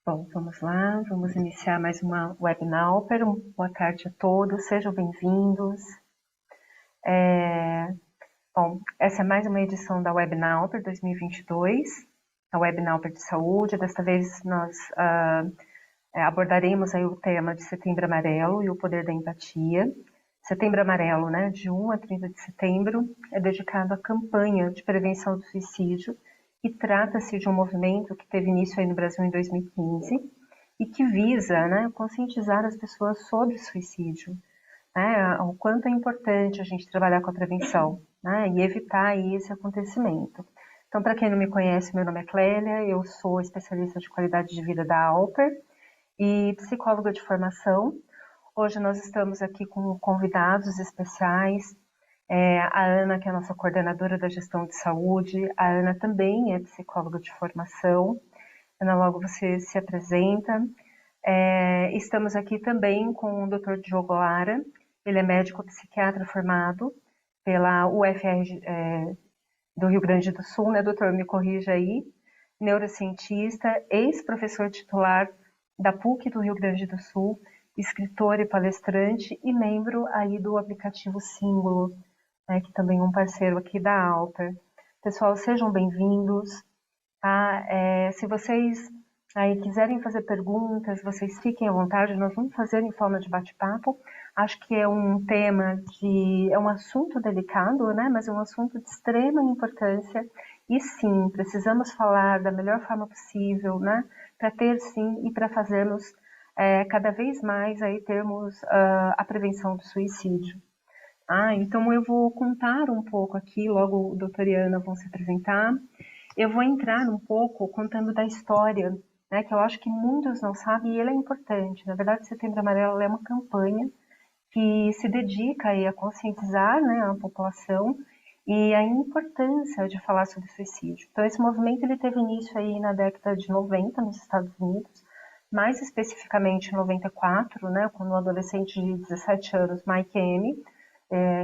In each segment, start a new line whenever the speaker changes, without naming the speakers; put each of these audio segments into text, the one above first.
Bom, vamos lá, vamos iniciar mais uma webinar. Boa tarde a todos, sejam bem-vindos. Bom, essa é mais uma edição da Webinar 2022, a Webinar de Saúde. Desta vez nós abordaremos aí o tema de Setembro Amarelo e o poder da empatia. Setembro Amarelo, né, de 1 a 30 de setembro, é dedicado à campanha de prevenção do suicídio e trata-se de um movimento que teve início aí no Brasil em 2015 e que visa, né, conscientizar as pessoas sobre o suicídio, né, o quanto é importante a gente trabalhar com a prevenção, né, e evitar aí esse acontecimento. Então, para quem não me conhece, meu nome é Clélia, eu sou especialista de qualidade de vida da Alper e psicóloga de formação. Hoje nós estamos aqui com convidados especiais, a Ana, que é a nossa coordenadora da gestão de saúde. A Ana também é psicóloga de formação. Ana, logo você se apresenta. Estamos aqui também com o Dr. Diogo Lara. Ele é médico psiquiatra formado pela UFR do Rio Grande do Sul, né, doutor? Me corrija aí. Neurocientista, ex-professor titular da PUC do Rio Grande do Sul, escritor e palestrante e membro aí do aplicativo Símbolo, né, que também é um parceiro aqui da Alper. Pessoal, sejam bem-vindos. Tá? Se vocês aí quiserem fazer perguntas, vocês fiquem à vontade, nós vamos fazer em forma de bate-papo. Acho que é um tema é um assunto delicado, né? Mas é um assunto de extrema importância e sim, precisamos falar da melhor forma possível, né? Para ter sim e para fazermos cada vez mais aí termos a prevenção do suicídio. Então eu vou contar um pouco aqui, logo o doutor e a Ana vão se apresentar. Eu vou entrar um pouco contando da história, né, que eu acho que muitos não sabem e ele é importante. Na verdade, Setembro Amarelo é uma campanha que se dedica aí a conscientizar, né, a população e a importância de falar sobre suicídio. Então, esse movimento ele teve início aí na década de 90 nos Estados Unidos, mais especificamente em 94, né, quando o adolescente de 17 anos, Mike M.,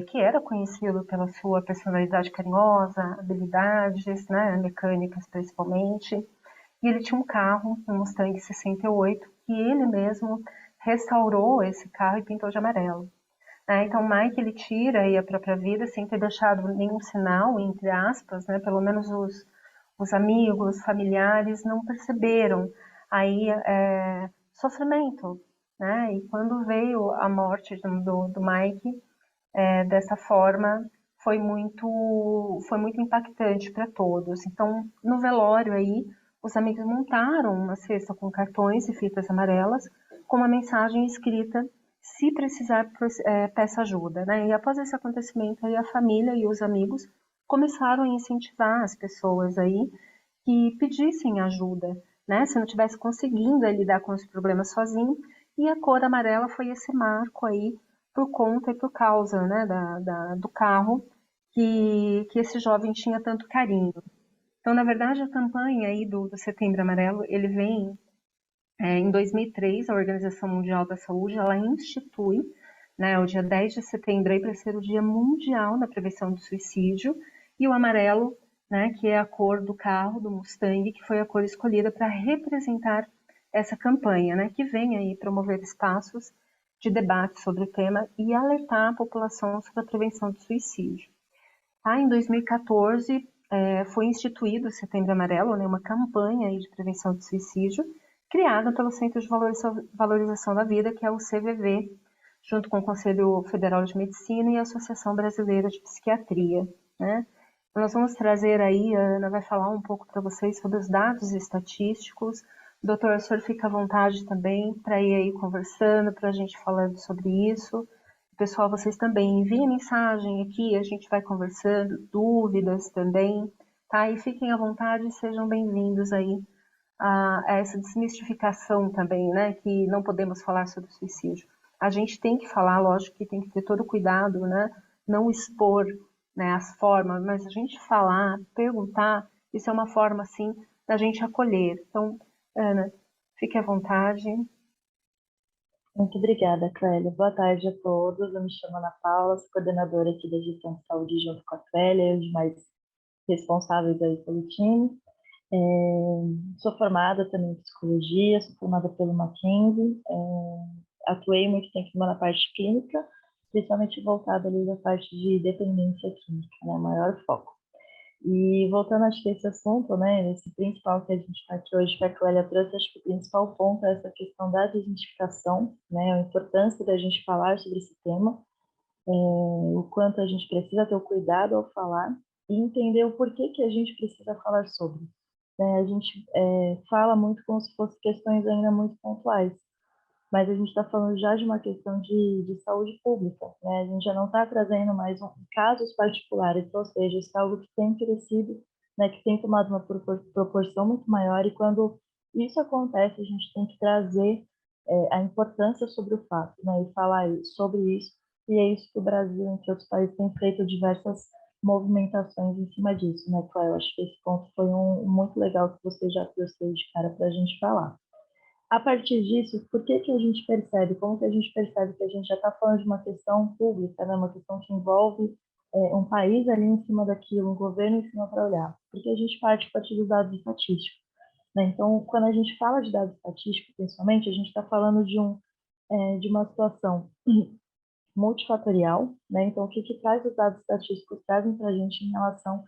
que era conhecido pela sua personalidade carinhosa, habilidades, né, mecânicas principalmente, e ele tinha um carro, um Mustang 68, que ele mesmo restaurou esse carro e pintou de amarelo. Então, o Mike, ele tira aí a própria vida sem ter deixado nenhum sinal, entre aspas, né, pelo menos os amigos, familiares não perceberam aí sofrimento, né, e quando veio a morte do Mike, dessa forma, foi muito impactante para todos. Então, no velório aí, os amigos montaram uma cesta com cartões e fitas amarelas com uma mensagem escrita: se precisar, peça ajuda, né? E após esse acontecimento, aí a família e os amigos começaram a incentivar as pessoas aí que pedissem ajuda, né? Se não tivesse conseguindo lidar com os problemas sozinho, e a cor amarela foi esse marco aí por conta e por causa, né, do carro que esse jovem tinha tanto carinho. Então, na verdade, a campanha aí do Setembro Amarelo, ele vem em 2003, a Organização Mundial da Saúde, ela institui, né, o dia 10 de setembro para ser o Dia Mundial da Prevenção do Suicídio, e o amarelo, né, que é a cor do carro, do Mustang, que foi a cor escolhida para representar essa campanha, né, que vem aí promover espaços de debate sobre o tema e alertar a população sobre a prevenção do suicídio. Em 2014, foi instituído o Setembro Amarelo, né, uma campanha aí de prevenção do suicídio, criada pelo Centro de Valorização da Vida, que é o CVV, junto com o Conselho Federal de Medicina e a Associação Brasileira de Psiquiatria, né? Nós vamos trazer aí, a Ana vai falar um pouco para vocês sobre os dados estatísticos. Doutor, o senhor fica à vontade também para ir aí conversando, para a gente falando sobre isso. Pessoal, vocês também enviem mensagem aqui, a gente vai conversando, dúvidas também, tá? E fiquem à vontade e sejam bem-vindos aí a essa desmistificação também, né? Que não podemos falar sobre suicídio. A gente tem que falar, lógico que tem que ter todo o cuidado, né? Não expor, né, as formas, mas a gente falar, perguntar, isso é uma forma, assim, da gente acolher. Então, Ana, fique à vontade.
Muito obrigada, Clélia. Boa tarde a todos. Eu me chamo Ana Paula, sou coordenadora aqui da gestão de saúde junto com a Clélia e os demais responsáveis aí pelo time. Sou formada também em psicologia, sou formada pelo Mackenzie, atuei muito tempo na parte clínica, principalmente voltada ali da parte de dependência química, né, maior foco. E voltando acho que esse assunto, né, esse principal que a gente está aqui hoje, que a Clélia trouxe, acho que o principal ponto é essa questão da desmistificação, né, a importância da gente falar sobre esse tema, o quanto a gente precisa ter o cuidado ao falar e entender o porquê que a gente precisa falar sobre. Né? A gente fala muito como se fossem questões ainda muito pontuais, mas a gente está falando já de uma questão de saúde pública, né? A gente já não está trazendo mais casos particulares, ou seja, isso é algo que tem crescido, né? Que tem tomado uma proporção muito maior, e quando isso acontece, a gente tem que trazer a importância sobre o fato, né? E falar sobre isso, e é isso que o Brasil, entre outros países, tem feito diversas movimentações em cima disso, né, Cléo? Eu acho que esse ponto foi muito legal que você já trouxe de cara para a gente falar. A partir disso, por que que a gente percebe, como que a gente percebe que a gente já está falando de uma questão pública, né? Uma questão que envolve um país ali em cima daquilo, um governo em cima para olhar? Porque a gente parte a partir dos dados estatísticos, né? Então, quando a gente fala de dados estatísticos, principalmente, a gente está falando de uma situação multifatorial, né? Então, o que traz os dados estatísticos trazem para a gente em relação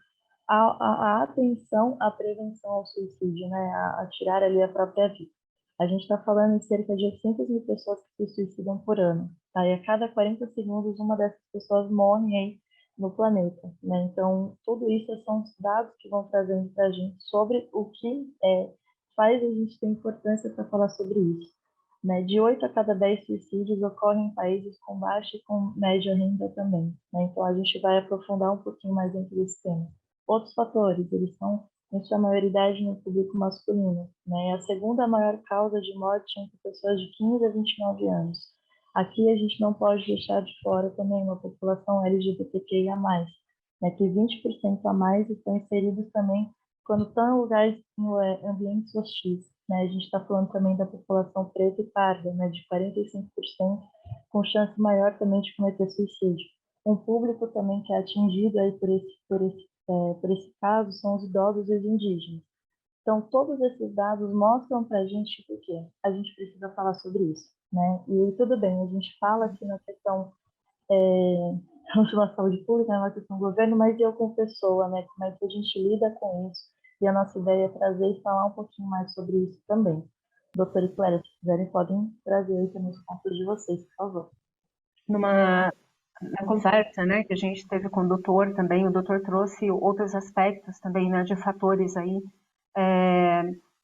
à atenção à prevenção ao suicídio, né? A tirar ali a própria vida. A gente está falando em cerca de 800 mil pessoas que se suicidam por ano, tá? E a cada 40 segundos, uma dessas pessoas morre aí no planeta, né? Então, tudo isso são os dados que vão trazendo para a gente sobre o que faz a gente ter importância para falar sobre isso. Né? De 8 a cada 10 suicídios ocorrem em países com baixa e com média renda também. Né? Então, a gente vai aprofundar um pouquinho mais dentro desse tema. Outros fatores, eles são, em sua maioridade, no público masculino. Né? A segunda maior causa de morte entre pessoas de 15 a 29 anos. Aqui a gente não pode deixar de fora também uma população LGBTQIA+, né? Que 20% a mais estão inseridos também quando estão em lugares, em ambientes hostis. Né? A gente está falando também da população preta e parda, né? De 45%, com chance maior também de cometer suicídio. Um público também que é atingido aí por esse caso são os idosos e os indígenas. Então, todos esses dados mostram para a gente o quê? A gente precisa falar sobre isso, né? E tudo bem, a gente fala aqui na questão de uma saúde pública, é uma questão do governo, mas eu como pessoa, né? Como é que a gente lida com isso? E a nossa ideia é trazer e falar um pouquinho mais sobre isso também. Doutora e Clélia, se quiserem, podem trazer aí também os pontos de vocês, por favor.
Na conversa, né, que a gente teve com o doutor também, o doutor trouxe outros aspectos também, né, de fatores aí,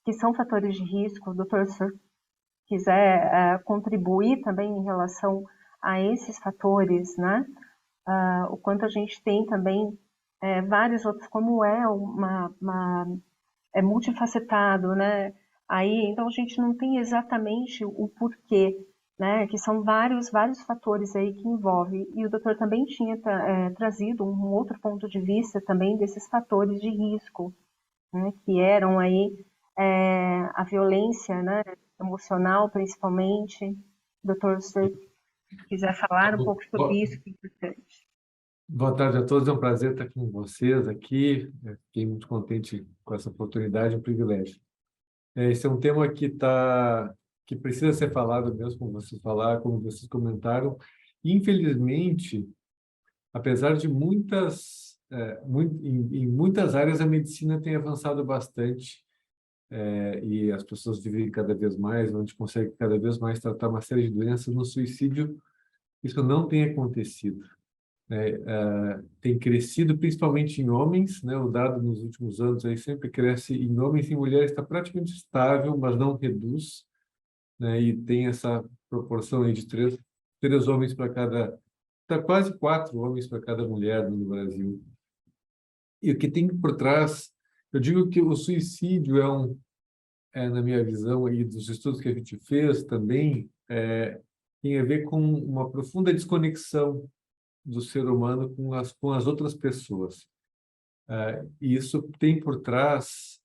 que são fatores de risco. O doutor, se quiser contribuir também em relação a esses fatores, né, o quanto a gente tem também vários outros, como é multifacetado, né? Aí, então a gente não tem exatamente o porquê, né? Que são vários fatores aí que envolvem. E o doutor também tinha trazido um outro ponto de vista também desses fatores de risco, né? Que eram aí a violência, né? Emocional, principalmente. Doutor, se você quiser falar um pouco sobre isso, que é importante.
Boa tarde a todos, é um prazer estar com vocês aqui. Fiquei muito contente com essa oportunidade, é um privilégio. Esse é um tema que precisa ser falado mesmo, como vocês comentaram. Infelizmente, apesar de em muitas áreas a medicina tem avançado bastante, e as pessoas vivem cada vez mais, a gente consegue cada vez mais tratar uma série de doenças. No suicídio, isso não tem acontecido. Tem crescido principalmente em homens, né? O dado nos últimos anos aí sempre cresce em homens, e em mulheres está praticamente estável, mas não reduz, né? E tem essa proporção aí de três homens para cada, tá quase 4 homens para cada mulher no Brasil. E o que tem por trás, eu digo que o suicídio na minha visão aí dos estudos que a gente fez também, tem a ver com uma profunda desconexão do ser humano com as outras pessoas. E isso tem por trás,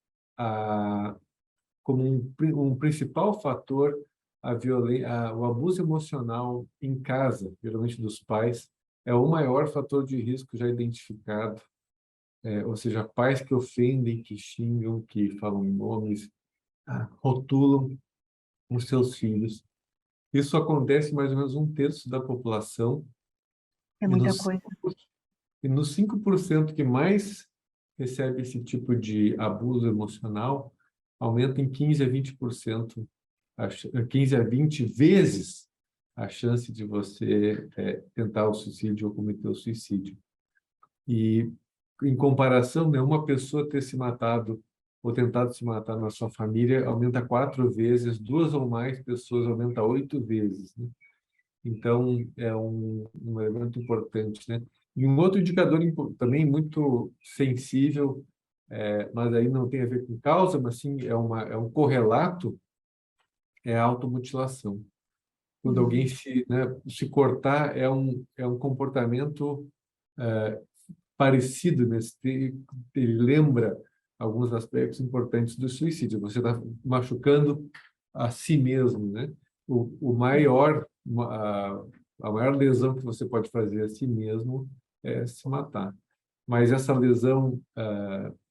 como um principal fator, o abuso emocional em casa, geralmente dos pais, é o maior fator de risco já identificado ou seja, pais que ofendem, que xingam, que falam nomes, rotulam os seus filhos. Isso acontece em mais ou menos um terço da população,
É
e
muita
nos
coisa.
5% que mais recebe esse tipo de abuso emocional, aumenta em 15 a 20%, 15 a 20 vezes a chance de você tentar o suicídio ou cometer o suicídio. E, em comparação, né, uma pessoa ter se matado ou tentado se matar na sua família aumenta 4 vezes, duas ou mais pessoas aumenta 8 vezes, né? Então, é um elemento importante, né? E um outro indicador também muito sensível, mas aí não tem a ver com causa, mas sim é um correlato, é a automutilação. Quando alguém
Hum,
se cortar, é um comportamento parecido, né? Ele lembra alguns aspectos importantes do suicídio. Você está machucando a si mesmo, né? O maior, a maior lesão que você pode fazer a si mesmo é se matar. Mas essa lesão,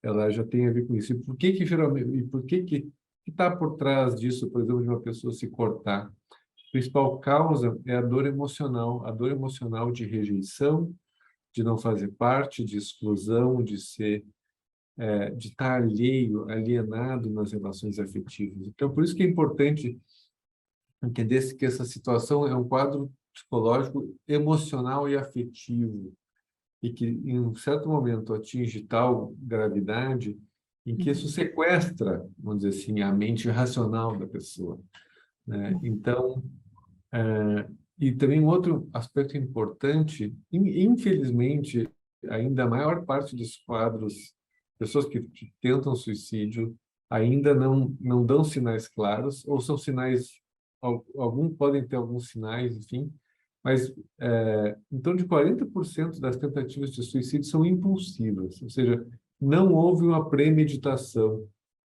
ela já tem a ver com isso. E por que que geralmente, e por que está por trás disso, por exemplo, de uma pessoa se cortar? A principal causa é a dor emocional de rejeição, de não fazer parte, de exclusão, de estar alheio, alienado nas relações afetivas. Então, por isso que é importante entender que essa situação é um quadro psicológico, emocional e afetivo, e que em um certo momento atinge tal gravidade em que isso
uhum,
sequestra, vamos dizer assim, a mente racional da pessoa, né?
uhum.
Então, e também um outro aspecto importante, infelizmente, ainda a maior parte dos quadros, pessoas que tentam suicídio, ainda não dão sinais claros, ou são sinais, alguns podem ter alguns sinais, enfim, mas em torno de 40% das tentativas de suicídio são impulsivas, ou seja, não houve uma premeditação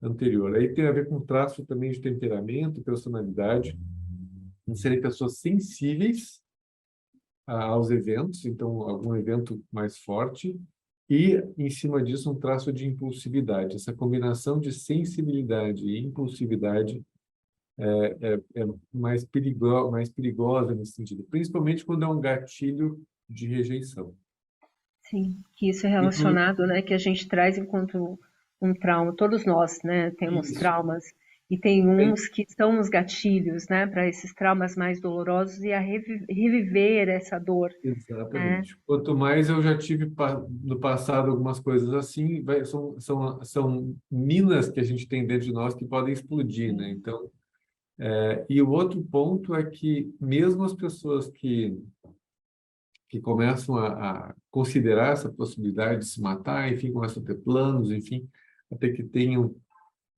anterior. Aí tem a ver com traço também de temperamento, personalidade, em serem pessoas sensíveis aos eventos, então algum evento mais forte, e em cima disso um traço de impulsividade. Essa combinação de sensibilidade e impulsividade é mais perigosa nesse sentido, principalmente quando é um gatilho de rejeição.
Sim, que isso é
Isso,
relacionado, né, que a gente traz enquanto um trauma. Todos nós, né, temos
isso.
traumas e tem
É,
uns que são os gatilhos, né, para esses traumas mais dolorosos e a reviver essa dor, né?
exatamente. Quanto mais eu já tive no passado algumas coisas assim, são minas que a gente tem dentro de nós que podem explodir, né? Então, e o outro ponto é que mesmo as pessoas que começam a considerar essa possibilidade de se matar, enfim, começam a ter planos, enfim, até que tenham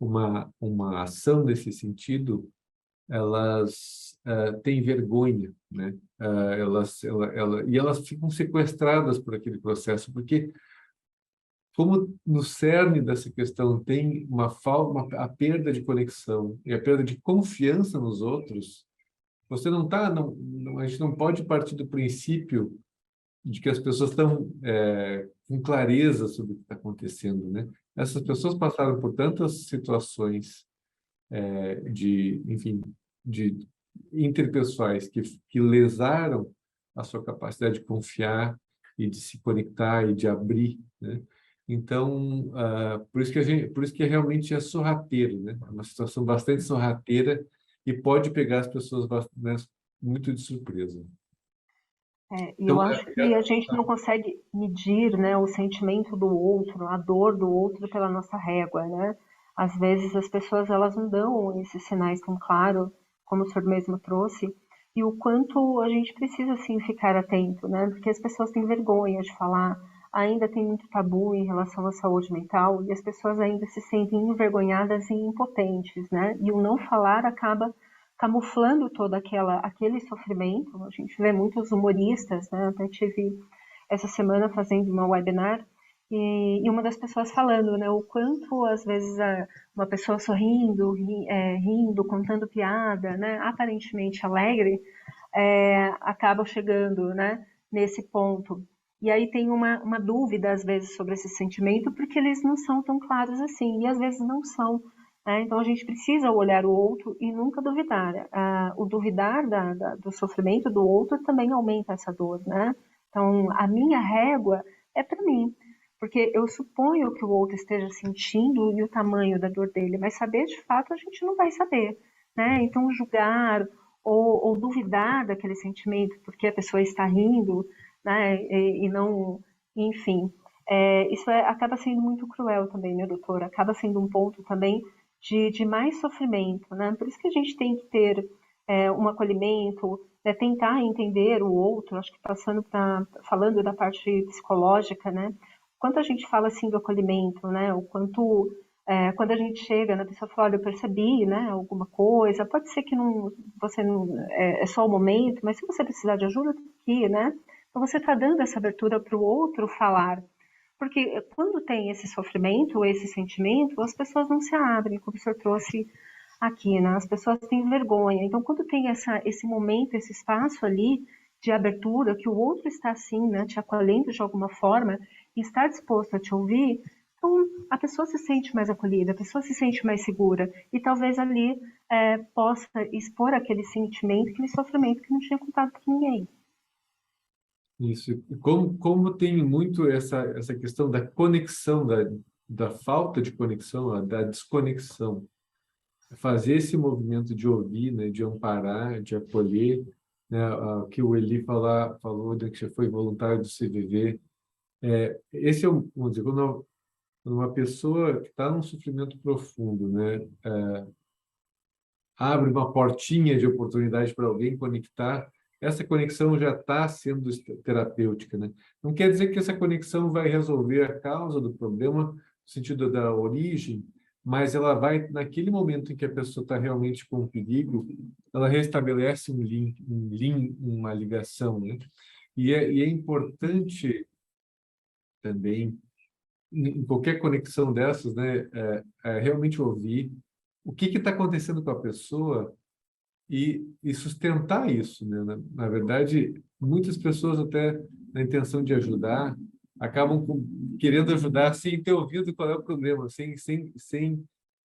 uma ação nesse sentido, elas têm vergonha, né? E elas ficam sequestradas por aquele processo, porque como no cerne dessa questão tem a perda de conexão e a perda de confiança nos outros, você não está, a gente não pode partir do princípio de que as pessoas estão com clareza sobre o que está acontecendo, né? Essas pessoas passaram por tantas situações enfim, de interpessoais que lesaram a sua capacidade de confiar e de se conectar e de abrir, né? Então, por isso que realmente é sorrateiro, né? É uma situação bastante sorrateira e pode pegar as pessoas né, muito de surpresa.
E eu
Então,
acho que a gente não consegue medir, né, o sentimento do outro, a dor do outro pela nossa régua, né? Às vezes as pessoas elas não dão esses sinais tão claros, como o senhor mesmo trouxe, e o quanto a gente precisa assim ficar atento, né? Porque as pessoas têm vergonha de falar, ainda tem muito tabu em relação à saúde mental e as pessoas ainda se sentem envergonhadas e impotentes, né? E o não falar acaba camuflando todo aquele sofrimento. A gente vê muitos humoristas, né? Até tive essa semana fazendo uma webinar e uma das pessoas falando, né? O quanto às vezes uma pessoa sorrindo, rindo, contando piada, né? Aparentemente alegre, acaba chegando, né? Nesse ponto. E aí tem uma dúvida, às vezes, sobre esse sentimento, porque eles não são tão claros assim, e às vezes não são. Né? Então a gente precisa olhar o outro e nunca duvidar. O duvidar do sofrimento do outro também aumenta essa dor, né? Então a minha régua é para mim, porque eu suponho que o outro esteja sentindo e o tamanho da dor dele, mas saber de fato a gente não vai saber, né? Então julgar ou duvidar daquele sentimento porque a pessoa está rindo, né? E não, enfim, isso acaba sendo muito cruel também, né, doutora? Acaba sendo um ponto também de mais sofrimento, né? Por isso que a gente tem que ter um acolhimento, né? Tentar entender o outro, acho que falando da parte psicológica, né? Quanto a gente fala assim do acolhimento, né? O quanto quando a gente chega na pessoa fala, olha, eu percebi, né, alguma coisa, pode ser que não, você não, é só o momento, mas se você precisar de ajuda, eu tô aqui, né? Então você está dando essa abertura para o outro falar. Porque quando tem esse sofrimento, esse sentimento, as pessoas não se abrem, como o senhor trouxe aqui, né? As pessoas têm vergonha. Então, quando tem esse momento, esse espaço ali de abertura, que o outro está assim, né, te acolhendo de alguma forma e está disposto a te ouvir, então a pessoa se sente mais acolhida, a pessoa se sente mais segura e talvez ali possa expor aquele sentimento, aquele sofrimento que não tinha contado para ninguém.
Isso. E como tem muito essa questão da conexão, da falta de conexão, da desconexão. Fazer esse movimento de ouvir, né, de amparar, de acolher, né, que o Eli falou, né, que já foi voluntário do CVV. Esse é, vamos dizer, quando uma pessoa que está num sofrimento profundo, né, abre uma portinha de oportunidade para alguém conectar, essa conexão já está sendo terapêutica, né? Não quer dizer que essa conexão vai resolver a causa do problema, no sentido da origem, mas ela vai, naquele momento em que a pessoa está realmente com perigo, ela restabelece uma ligação, né? E é importante também, em qualquer conexão dessas, né, realmente ouvir o que está acontecendo com a pessoa e sustentar isso, né? Na verdade, muitas pessoas até na intenção de ajudar acabam querendo ajudar sem ter ouvido qual é o problema, sem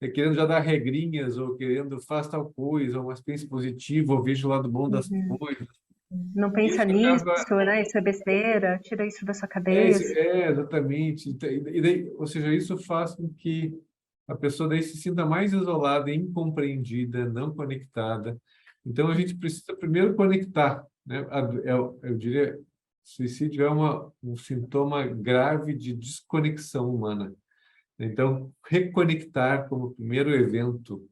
querendo já dar regrinhas ou querendo faz tal coisa, ou mas pense positivo, ou veja o lado bom das
Uhum.
coisas.
Não pensa
Isso
nisso,
acaba
né? Isso é besteira, tira isso da sua cabeça.
exatamente. E daí, ou seja, isso faz com que a pessoa daí se sinta mais isolada, incompreendida, não conectada. Então, a gente precisa primeiro conectar, né? Eu diria, suicídio é um sintoma grave de desconexão humana. Então, reconectar como primeiro evento,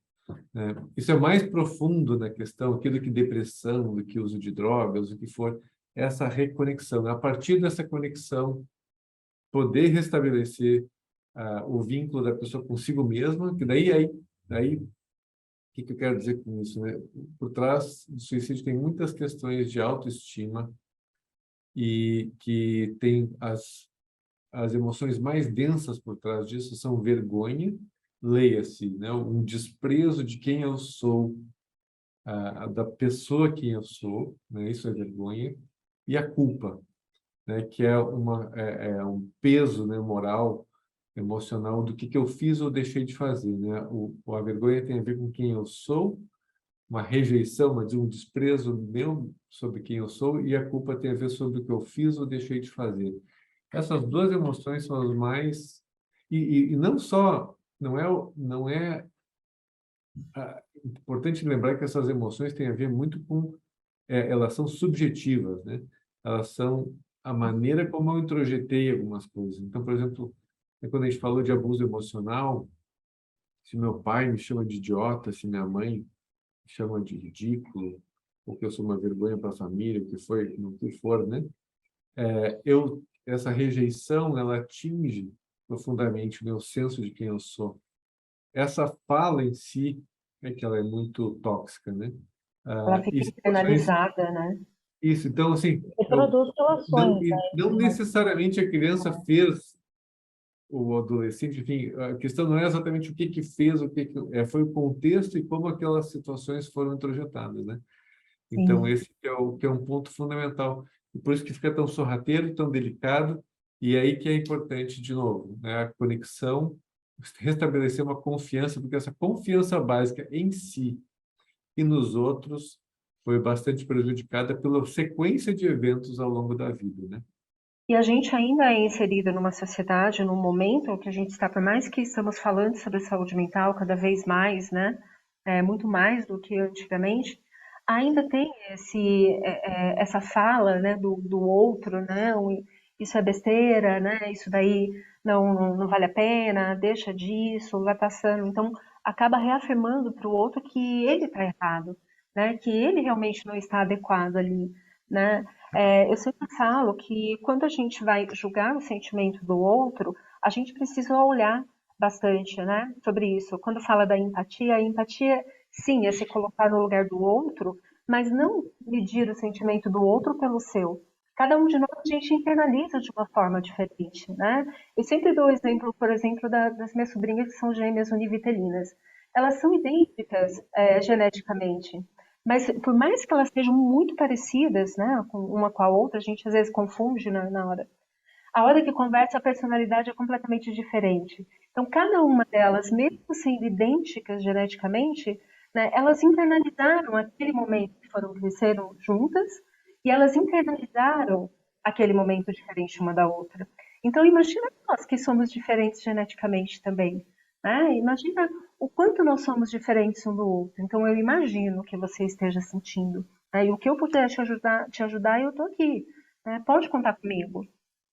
né? Isso é mais profundo na questão, aquilo que depressão, do que uso de drogas, o que for, essa reconexão. A partir dessa conexão, poder restabelecer o vínculo da pessoa consigo mesma, que daí o que eu quero dizer com isso, né? Por trás do suicídio tem muitas questões de autoestima e que tem as emoções mais densas por trás disso são vergonha, leia-se, né? Um desprezo de quem eu sou, da pessoa quem eu sou, né? Isso é vergonha, e a culpa, né? Que é um peso, né, moral, emocional do que eu fiz ou deixei de fazer, né? A vergonha tem a ver com quem eu sou, uma rejeição, um desprezo meu sobre quem eu sou, e a culpa tem a ver sobre o que eu fiz ou deixei de fazer. Essas duas emoções são as mais e não só não é importante lembrar que essas emoções têm a ver muito com elas são subjetivas, né? Elas são a maneira como eu introjetei algumas coisas. Então, por exemplo, quando a gente falou de abuso emocional, se meu pai me chama de idiota, se minha mãe me chama de ridículo, ou que eu sou uma vergonha para a família, o que foi, o que for, né? Essa rejeição, ela atinge profundamente o meu senso de quem eu sou. Essa fala em si é que ela é muito tóxica, né?
Ela
E
fica
situações
internalizada, né?
isso, então, assim,
E produz relações, né?
não necessariamente a criança fez o adolescente, enfim, a questão não é exatamente o que fez, foi o contexto e como aquelas situações foram introjetadas, né? Então,
Sim.
esse que é um ponto fundamental. e por isso que fica tão sorrateiro, tão delicado, e aí que é importante, de novo, né, a conexão, restabelecer uma confiança, porque essa confiança básica em si e nos outros foi bastante prejudicada pela sequência de eventos ao longo da vida, né?
E a gente ainda é inserido numa sociedade, num momento que a gente está, por mais que estamos falando sobre saúde mental cada vez mais, né, muito mais do que antigamente, ainda tem essa fala, né, do outro, né, isso é besteira, né, isso daí não vale a pena, deixa disso, vai passando. Então, acaba reafirmando para o outro que ele está errado, né, que ele realmente não está adequado ali, né. Eu sempre falo que quando a gente vai julgar o sentimento do outro, a gente precisa olhar bastante, né, sobre isso. Quando fala da empatia, a empatia, sim, é se colocar no lugar do outro, mas não medir o sentimento do outro pelo seu. Cada um de nós, a gente internaliza de uma forma diferente, né? Eu sempre dou o exemplo, por exemplo, das minhas sobrinhas que são gêmeas univitelinas. Elas são idênticas, geneticamente, mas por mais que elas sejam muito parecidas, né, uma com a outra, a gente às vezes confunde na hora. A hora que conversa, a personalidade é completamente diferente. Então, cada uma delas, mesmo sendo idênticas geneticamente, né, elas internalizaram aquele momento que cresceram juntas e elas internalizaram aquele momento diferente uma da outra. Então, imagina nós que somos diferentes geneticamente também, né? Imagina o quanto nós somos diferentes um do outro. Então, eu imagino o que você esteja sentindo, né? E o que eu puder te ajudar, eu estou aqui, né? Pode contar comigo.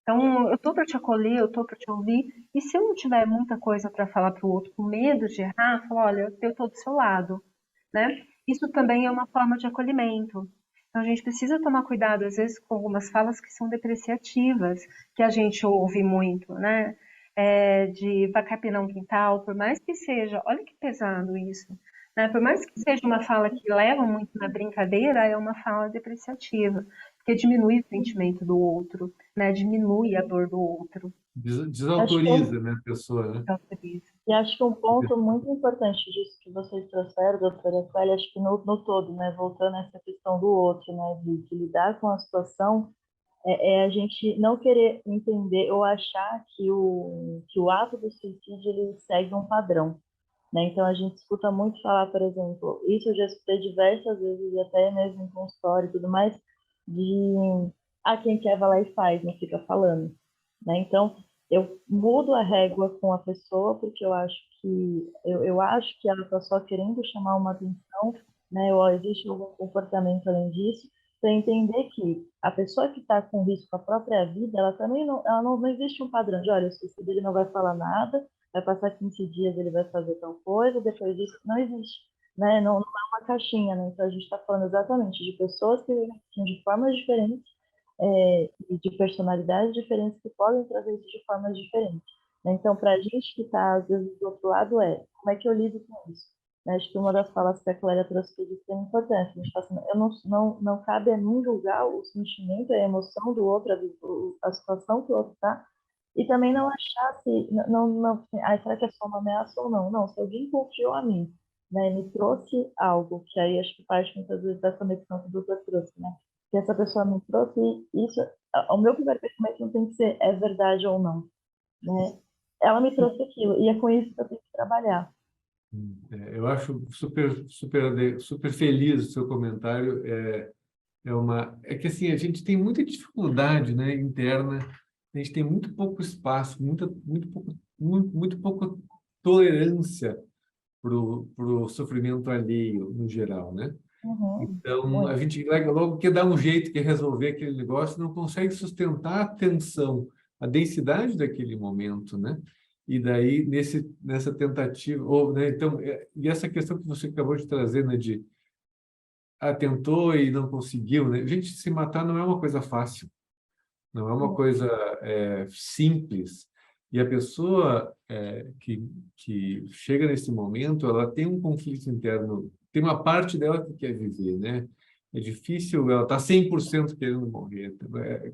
Então, eu estou para te acolher, eu estou para te ouvir. E se eu não tiver muita coisa para falar para o outro, com medo de errar, falo, olha, eu estou do seu lado, né? Isso também é uma forma de acolhimento. Então, a gente precisa tomar cuidado, às vezes, com algumas falas que são depreciativas, que a gente ouve muito, né? De vai capinar um quintal, por mais que seja, olha que pesado isso, né? Por mais que seja uma fala que leva muito na brincadeira, é uma fala depreciativa, porque diminui o sentimento do outro, né? Diminui a dor do outro.
Acho que
Desautoriza, né, a pessoa, né?
Então, por isso.
E acho que um ponto muito importante disso que vocês trouxeram, doutora Clélia, acho que no todo, né, voltando a essa questão do outro, né, de lidar com a situação, é a gente não querer entender ou achar que o ato do suicídio ele segue um padrão, né? Então a gente escuta muito falar, por exemplo, isso eu já escutei diversas vezes, até mesmo em consultório e tudo mais, de quem quer vai lá e faz, não fica falando, né? Então eu mudo a régua com a pessoa porque eu acho que ela está só querendo chamar uma atenção, né? Ou existe algum comportamento além disso, para entender que a pessoa que está com risco à própria vida, ela também não existe um padrão de, olha, o suicídio ele não vai falar nada, vai passar 15 dias, ele vai fazer tal coisa, depois disso não existe, né? Não é uma caixinha, né? Então a gente está falando exatamente de pessoas que vivem de formas diferentes, e de personalidades diferentes que podem trazer isso de formas diferentes, né? Então, para a gente que está, às vezes, do outro lado, como é que eu lido com isso? Né? Acho que uma das falas que a Clélia trouxe que é extrema importância. A gente fala assim, não cabe a mim julgar o sentimento, a emoção do outro, a situação que o outro está, e também não achar se, não, assim, será que é só uma ameaça ou não? Não, se alguém confiou a mim, né, me trouxe algo, que aí acho que parte muitas vezes dessa conexão que o doutor trouxe, né? Que essa pessoa me trouxe isso, o meu primeiro pensamento não tem que ser é verdade ou não, né? Ela me trouxe aquilo, e é com isso que eu tenho que trabalhar.
Eu acho super feliz o seu comentário. É que assim, a gente tem muita dificuldade, né, interna, a gente tem muito pouco espaço, muito pouca tolerância para o sofrimento alheio, no geral, né?
Uhum,
Então, a
muito.
gente logo quer dar um jeito, quer resolver aquele negócio, não consegue sustentar a tensão, a densidade daquele momento, né? E daí, nessa tentativa, ou, né, então, e essa questão que você acabou de trazer, né, de tentou e não conseguiu, né? Gente, se matar não é uma coisa fácil, não é uma
Uhum,
coisa simples. E a pessoa que chega nesse momento, ela tem um conflito interno, tem uma parte dela que quer viver, né? É difícil, ela está 100% querendo morrer.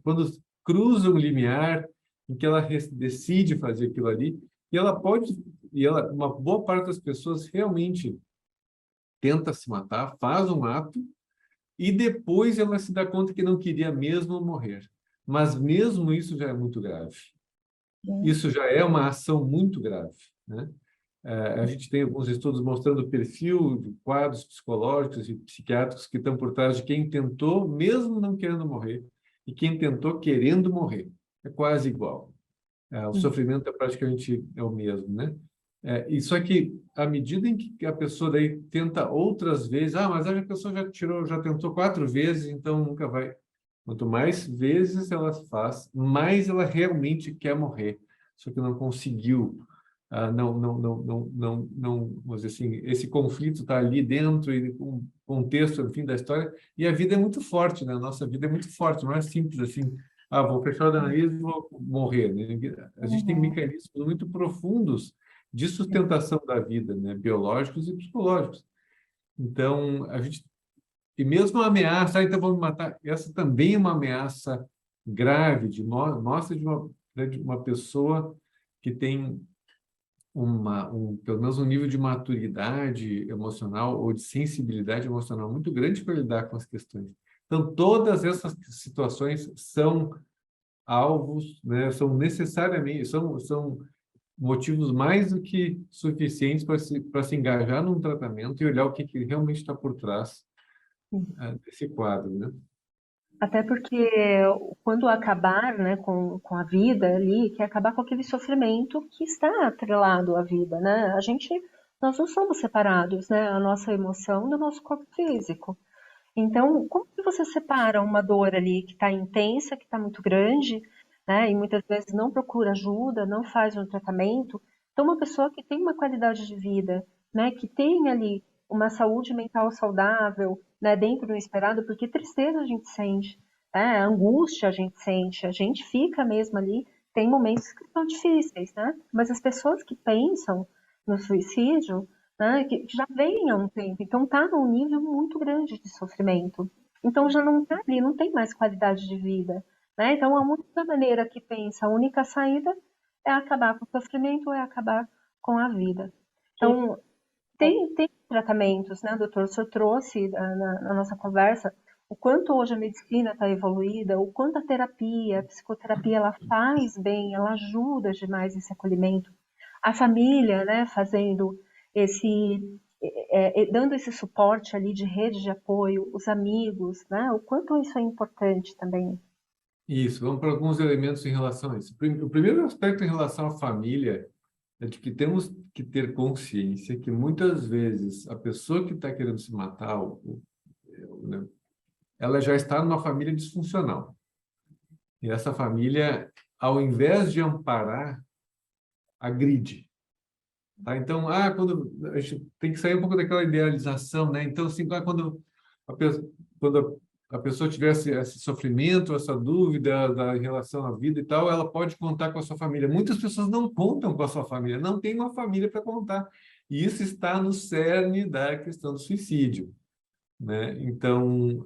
Quando cruza um limiar em que ela decide fazer aquilo ali, e ela pode, uma boa parte das pessoas realmente tenta se matar, faz um ato, e depois ela se dá conta que não queria mesmo morrer. Mas mesmo isso já é muito grave. Isso já é uma ação muito grave, né? A gente tem alguns estudos mostrando o perfil de quadros psicológicos e psiquiátricos que estão por trás de quem tentou, mesmo não querendo morrer, e quem tentou querendo morrer. É quase igual. O sofrimento é praticamente o mesmo, né? E só que, à medida em que a pessoa daí tenta outras vezes, mas a pessoa já tentou 4 vezes, então nunca vai. Quanto mais vezes ela faz, mais ela realmente quer morrer, só que não conseguiu. Vamos dizer assim, esse conflito está ali dentro e com o contexto, enfim, da história, e a vida é muito forte, né? A nossa vida é muito forte, não é simples assim, vou fechar o nariz e vou morrer, né? A gente tem
Uhum.
mecanismos muito profundos de sustentação da vida, né? Biológicos e psicológicos. Então, e mesmo a ameaça, então vamos matar, essa também é uma ameaça grave, mostra de uma pessoa que tem pelo menos um nível de maturidade emocional ou de sensibilidade emocional muito grande para lidar com as questões. Então, todas essas situações são alvos, né, são necessariamente, são motivos mais do que suficientes para se engajar num tratamento e olhar o que realmente está por trás desse quadro, né?
Até porque quando acabar, né, com a vida ali, que é acabar com aquele sofrimento que está atrelado à vida, né? Nós não somos separados, né? A nossa emoção do nosso corpo físico. Então, como que você separa uma dor ali que está intensa, que está muito grande, né? E muitas vezes não procura ajuda, não faz um tratamento. Então, uma pessoa que tem uma qualidade de vida, né? Que tem ali uma saúde mental saudável, né? Dentro do esperado, porque tristeza a gente sente, né? Angústia a gente fica mesmo ali. Tem momentos que são difíceis, né? Mas as pessoas que pensam no suicídio, né, que já vem há um tempo, então está num nível muito grande de sofrimento. Então já não está ali, não tem mais qualidade de vida. Né? Então a única maneira que pensa, a única saída é acabar com o sofrimento, é acabar com a vida.
Que-
Então tem tratamentos, né, doutor? O senhor trouxe na nossa conversa o quanto hoje a medicina está evoluída, o quanto a terapia, a psicoterapia, ela faz bem, ela ajuda demais esse acolhimento. A família, né, fazendo esse, dando esse suporte ali de rede de apoio, os amigos, né, o quanto isso é importante também.
Isso, vamos para alguns elementos em relação a isso. O primeiro aspecto em relação à família é de que temos que ter consciência que muitas vezes a pessoa que está querendo se matar, né, ela já está numa família disfuncional. E essa família, ao invés de amparar, agride. Tá? Então, quando a gente tem que sair um pouco daquela idealização, né? Então, assim, quando a pessoa tiver esse sofrimento, essa dúvida em relação à vida e tal, ela pode contar com a sua família. Muitas pessoas não contam com a sua família, não tem uma família para contar. E isso está no cerne da questão do suicídio, né? Então,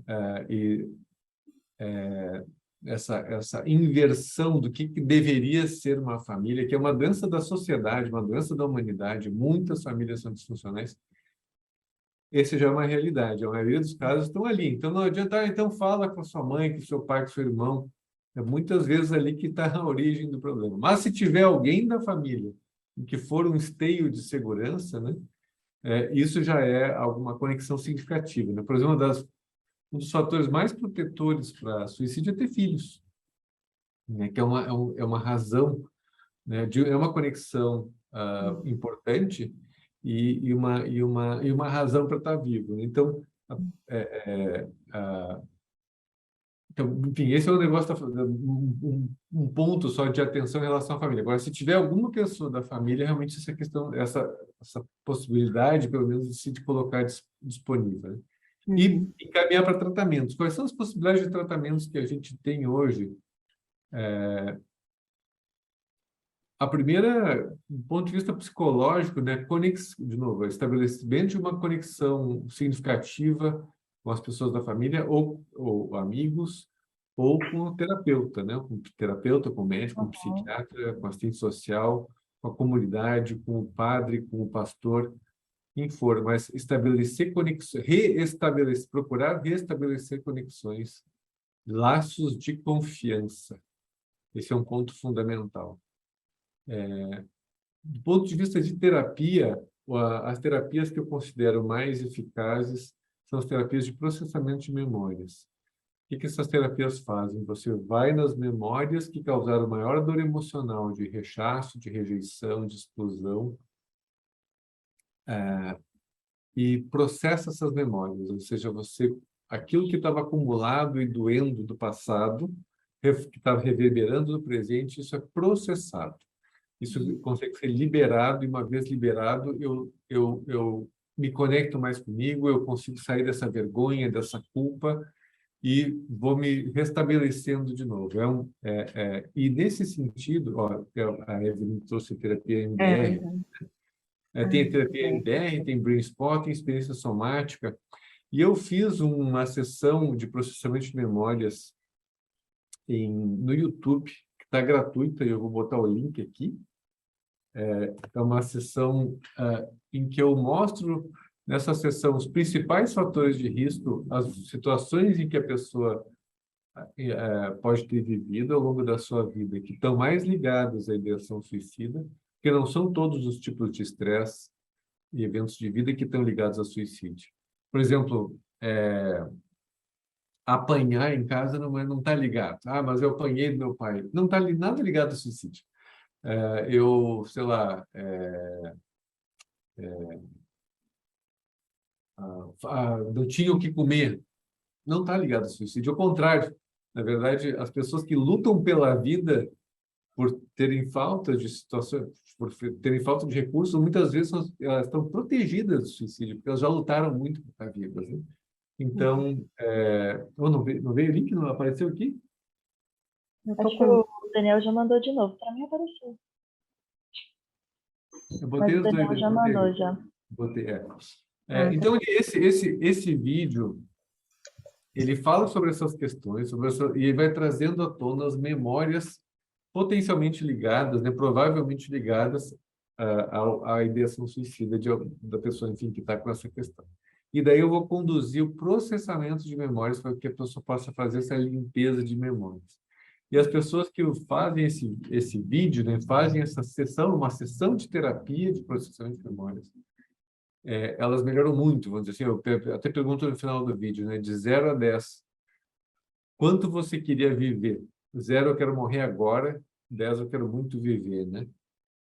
essa inversão do que deveria ser uma família, que é uma doença da sociedade, uma doença da humanidade, muitas famílias são disfuncionais, esse já é uma realidade. A maioria dos casos estão ali. Então, não adianta, então fala com a sua mãe, com o seu pai, com o seu irmão. É muitas vezes ali que está a origem do problema. Mas se tiver alguém da família que for um esteio de segurança, né, isso já é alguma conexão significativa. Né? Por exemplo, um dos fatores mais protetores para suicídio é ter filhos, né, que é uma razão, né, é uma conexão importante e uma razão para estar vivo, né? Então, é, é, a- então, enfim, esse é o negócio, um ponto só de atenção em relação à família. Agora, se tiver alguma pessoa da família, realmente essa questão, essa possibilidade, pelo menos, de se colocar disponível, né? E
Uhum.
encaminhar para tratamentos. Quais são as possibilidades de tratamentos que a gente tem hoje? A primeira, do ponto de vista psicológico, né, de novo, estabelecimento de uma conexão significativa com as pessoas da família ou amigos, ou com o terapeuta, né, com o terapeuta, com o médico, com o
Uhum.
psiquiatra, com o assistente social, com a comunidade, com o padre, com o pastor. quem for, mas estabelecer conexões, procurar reestabelecer conexões, laços de confiança. Esse é um ponto fundamental. Do ponto de vista de terapia, as terapias que eu considero mais eficazes são as terapias de processamento de memórias. O que essas terapias fazem? Você vai nas memórias que causaram maior dor emocional de rechaço, de rejeição, de exclusão, e processa essas memórias. Ou seja, aquilo que estava acumulado e doendo do passado, que estava reverberando no presente, isso é processado. Isso consegue ser liberado, e uma vez liberado, eu me conecto mais comigo, eu consigo sair dessa vergonha, dessa culpa, e vou me restabelecendo de novo. E nesse sentido, ó, a Evelyn trouxe terapia
É
MBR,
verdade.
tem a terapia MBR, tem Brain Spotting, experiência somática, e eu fiz uma sessão de processamento de memórias no YouTube, que está gratuita, e eu vou botar o link aqui. É uma sessão em que eu mostro, nessa sessão, os principais fatores de risco, as situações em que a pessoa pode ter vivido ao longo da sua vida, que estão mais ligadas à ideação suicida, porque não são todos os tipos de estresse e eventos de vida que estão ligados a suicídio. Por exemplo, apanhar em casa não está ligado. Ah, mas eu apanhei do meu pai. Não está nada ligado a suicídio. Sei lá, não tinha o que comer. Não está ligado a suicídio. Ao contrário, na verdade, as pessoas que lutam pela vida por terem falta de situações, por terem falta de recursos, muitas vezes elas estão protegidas do suicídio, porque elas já lutaram muito para estar vivas, né? Então, não veio o link? Não apareceu aqui?
Acho que o Daniel já mandou de novo. Para mim apareceu.
Eu botei
Mas o
os dois.
Daniel já mandou, já.
Botei, então, esse vídeo, ele fala sobre essas questões, e ele vai trazendo à tona as memórias potencialmente ligadas, né, provavelmente ligadas à ideação suicida da pessoa, enfim, que está com essa questão. E daí eu vou conduzir o processamento de memórias para que a pessoa possa fazer essa limpeza de memórias. E as pessoas que fazem esse vídeo, né, fazem essa sessão, uma sessão de terapia de processamento de memórias, elas melhoram muito, vamos dizer assim. Eu até pergunto no final do vídeo, né, de 0 a 10, quanto você queria viver? 0, eu quero morrer agora, 10, eu quero muito viver, né?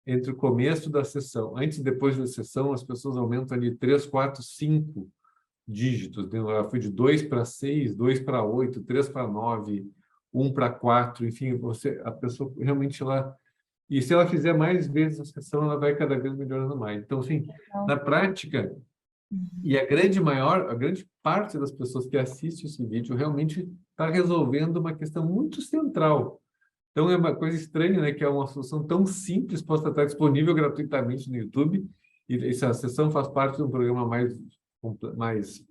Entre o começo da sessão, antes e depois da sessão, as pessoas aumentam ali 3, 4, 5 dígitos. Né? Ela foi de 2 para 6, 2 para 8, 3 para 9, 1 para 4, enfim, a pessoa realmente e se ela fizer mais vezes a sessão, ela vai cada vez melhorando mais. Então, assim, na prática, e a grande parte das pessoas que assistem esse vídeo realmente está resolvendo uma questão muito central. Então, é uma coisa estranha, né, que é uma solução tão simples, possa estar disponível gratuitamente no YouTube, e essa sessão faz parte de um programa mais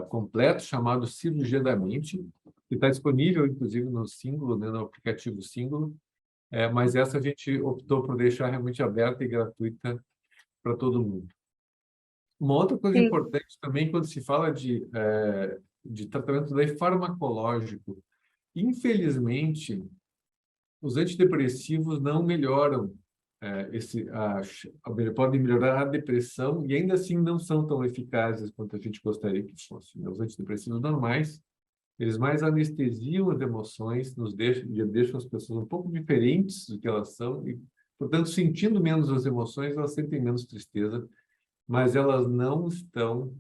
completo, chamado Cirurgia da Mente, que está disponível, inclusive, no Símbolo, né, no aplicativo Símbolo, mas essa a gente optou por deixar realmente aberta e gratuita para todo mundo. Uma outra coisa
Sim.
importante também, quando se fala de tratamento farmacológico, infelizmente, os antidepressivos não melhoram podem melhorar a depressão e ainda assim não são tão eficazes quanto a gente gostaria que fossem. Os antidepressivos normais, eles mais anestesiam as emoções, deixam as pessoas um pouco diferentes do que elas são e, portanto, sentindo menos as emoções, elas sentem menos tristeza, mas elas não estão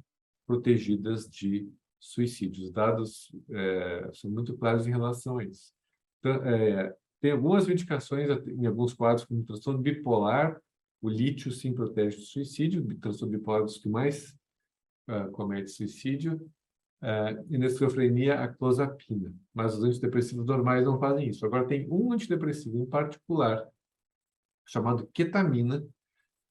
protegidas de suicídio. Os dados são muito claros em relação a isso. Então, tem algumas indicações em alguns quadros, como transtorno bipolar, o lítio sim protege do suicídio, o transtorno bipolar é dos que mais comete suicídio, e na esquizofrenia, a clozapina. Mas os antidepressivos normais não fazem isso. Agora, tem um antidepressivo em particular, chamado ketamina,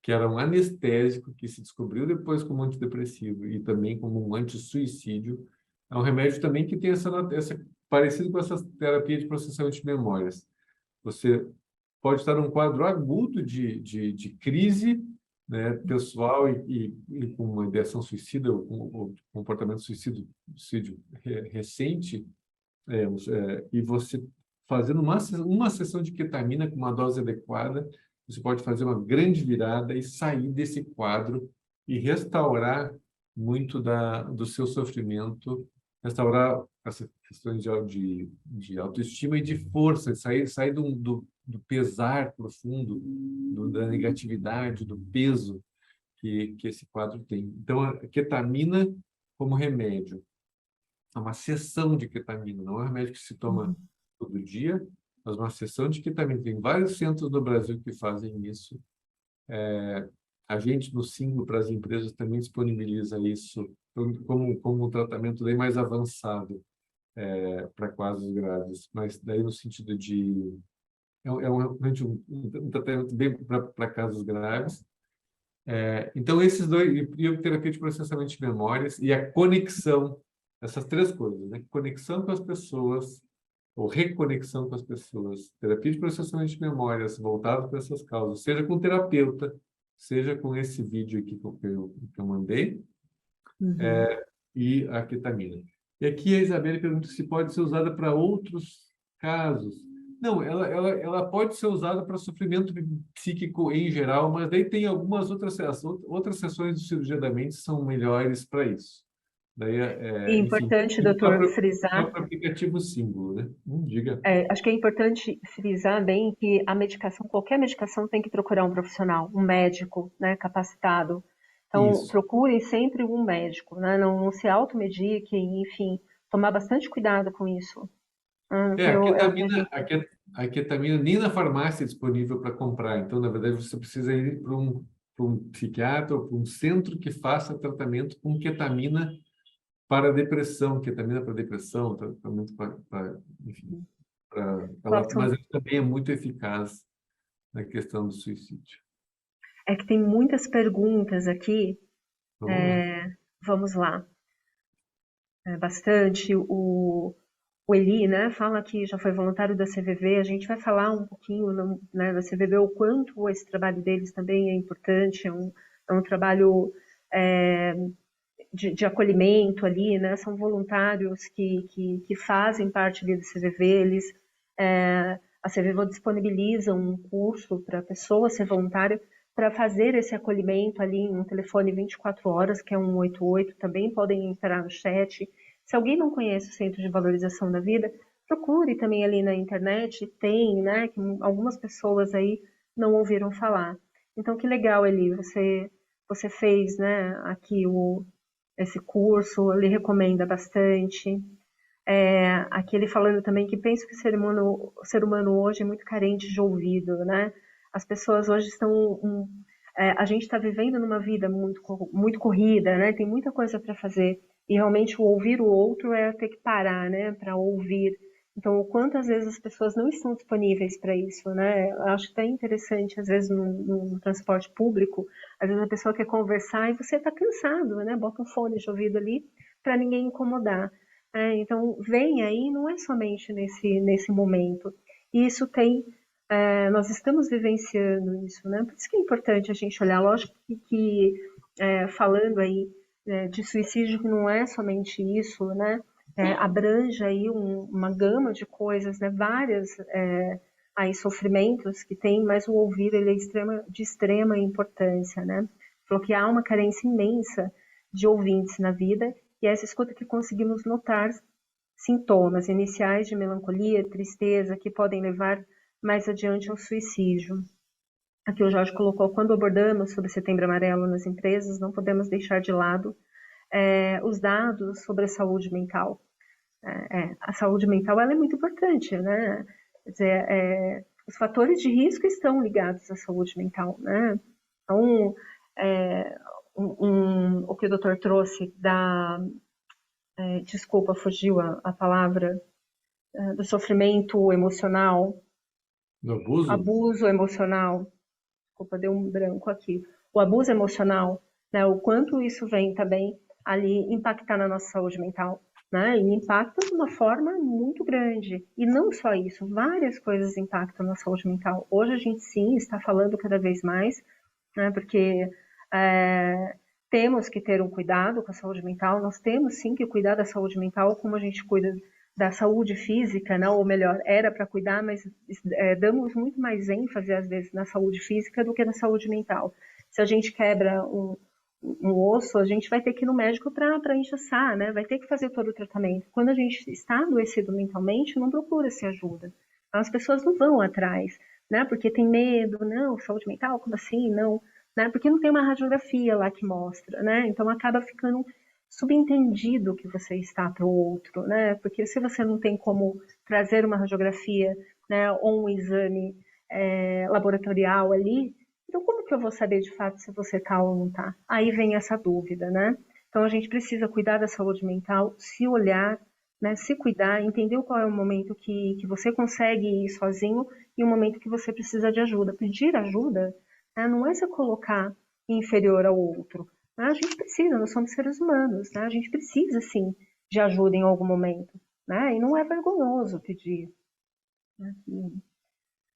que era um anestésico que se descobriu depois como antidepressivo e também como um antissuicídio. É um remédio também que tem parecido com essa terapia de processamento de memórias. Você pode estar num quadro agudo de crise né, pessoal e com uma ideação suicida ou comportamento suicídio recente, e você fazendo uma sessão de ketamina com uma dose adequada, você pode fazer uma grande virada e sair desse quadro e restaurar muito do seu sofrimento, restaurar essas questões de autoestima e de força, sair do pesar profundo, da negatividade, do peso que esse quadro tem. Então, a ketamina como remédio, é uma sessão de ketamina, não é um remédio que se toma todo dia, mas uma sessão de ketamina. Tem vários centros no Brasil que fazem isso. A gente, no Símbolo para as empresas, também disponibiliza isso como um tratamento bem mais avançado para casos graves, mas daí no sentido de... realmente um tratamento bem para casos graves. Então, esses dois, e a terapia de processamento de memórias e a conexão, essas três coisas, né? Conexão com as pessoas, ou reconexão com as pessoas, terapia de processamento de memórias voltado para essas causas, seja com terapeuta, seja com esse vídeo aqui que eu mandei, e a ketamina. E aqui a Isabelle pergunta se pode ser usada para outros casos. Não, ela pode ser usada para sofrimento psíquico em geral, mas daí tem algumas outras sessões de cirurgia da mente que são melhores para isso. Daí,
É
enfim,
importante,
o
doutor,
próprio
frisar.
aplicativo Símbolo, né? Diga.
Acho que é importante frisar bem que a medicação, qualquer medicação tem que procurar um profissional, um médico, né, capacitado. Então,
Isso.
procurem sempre um médico, né? Não se automediquem, enfim, tomar bastante cuidado com isso.
A ketamina nem na farmácia é disponível para comprar. Então, na verdade, você precisa ir para um psiquiatra ou para um centro que faça tratamento com ketamina para depressão, ketamina para depressão, tratamento enfim, mas ela também é muito eficaz na questão do suicídio.
É que tem muitas perguntas aqui. Vamos lá. Bastante. O Eli, né, fala que já foi voluntário da CVV. A gente vai falar um pouquinho, né, da CVV, o quanto esse trabalho deles também é importante. É um trabalho de acolhimento ali, né? São voluntários que fazem parte ali da CVV. A CVV disponibiliza um curso para a pessoa ser voluntária para fazer esse acolhimento ali em um telefone 24 horas, que é 188. Também podem entrar no chat. Se alguém não conhece o Centro de Valorização da Vida, procure também ali na internet. Tem, né? Que algumas pessoas aí não ouviram falar. Então, que legal, Eli, você fez, né, aqui esse curso, ele recomenda bastante. Aqui ele falando também que penso que o ser humano hoje é muito carente de ouvido, né? As pessoas hoje estão... a gente está vivendo numa vida muito corrida, né? Tem muita coisa para fazer. E realmente o ouvir o outro é ter que parar, né? Para ouvir. Então, quantas vezes as pessoas não estão disponíveis para isso, né? Eu acho até interessante, às vezes, no transporte público, às vezes a pessoa quer conversar e você está cansado, né? Bota um fone de ouvido ali para ninguém incomodar. Então, vem aí, não é somente nesse momento. E isso nós estamos vivenciando isso, né? Por isso que é importante a gente olhar. Lógico que falando aí de suicídio, que não é somente isso, né? Abrange aí uma gama de coisas, né? Várias aí sofrimentos que tem, mas o ouvir ele é de extrema importância, né? Falou que há uma carência imensa de ouvintes na vida, e essa escuta que conseguimos notar sintomas iniciais de melancolia, tristeza, que podem levar mais adiante ao suicídio. Aqui o Jorge colocou: quando abordamos sobre Setembro Amarelo nas empresas, não podemos deixar de lado os dados sobre a saúde mental. A saúde mental ela é muito importante, né? Quer dizer, os fatores de risco estão ligados à saúde mental, né? Então, o que o doutor trouxe desculpa, fugiu a palavra, do sofrimento emocional,
Do abuso?
Abuso emocional, desculpa, deu um branco aqui. O abuso emocional, né? O quanto isso vem também ali impactar na nossa saúde mental, né? E impacta de uma forma muito grande. E não só isso, várias coisas impactam na saúde mental. Hoje a gente sim está falando cada vez mais né? Porque temos que ter um cuidado com a saúde mental, nós temos sim que cuidar da saúde mental como a gente cuida da saúde física, não, ou melhor, era para cuidar, mas damos muito mais ênfase às vezes na saúde física do que na saúde mental. Se a gente quebra um osso, a gente vai ter que ir no médico para engessar, né? Vai ter que fazer todo o tratamento. Quando a gente está adoecido mentalmente, não procura se ajuda. As pessoas não vão atrás, né? Porque tem medo, não, saúde mental, como assim? Não, né? Porque não tem uma radiografia lá que mostra, né? Então acaba ficando subentendido que você está para o outro, né? Porque se você não tem como trazer uma radiografia, né, ou um exame laboratorial ali, então como que eu vou saber de fato se você está ou não está? Aí vem essa dúvida, né? Então a gente precisa cuidar da saúde mental, se olhar, né, se cuidar, entender qual é o momento que você consegue ir sozinho e o momento que você precisa de ajuda. Pedir ajuda, né, não é se colocar inferior ao outro. A gente precisa, nós somos seres humanos, né? A gente precisa, sim, de ajuda em algum momento, né? E não é vergonhoso pedir. Né?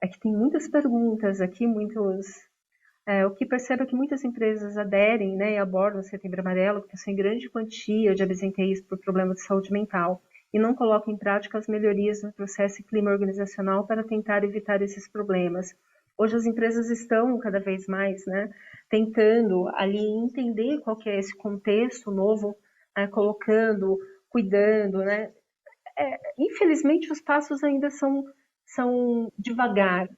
É que tem muitas perguntas aqui, o que percebo é que muitas empresas aderem, né, e abordam o Setembro Amarelo, porque são em grande quantia de absenteístas por problemas de saúde mental, e não colocam em prática as melhorias no processo e clima organizacional para tentar evitar esses problemas. Hoje as empresas estão cada vez mais, né, tentando ali entender qual que é esse contexto novo, colocando, cuidando, né. Infelizmente os passos ainda são devagar,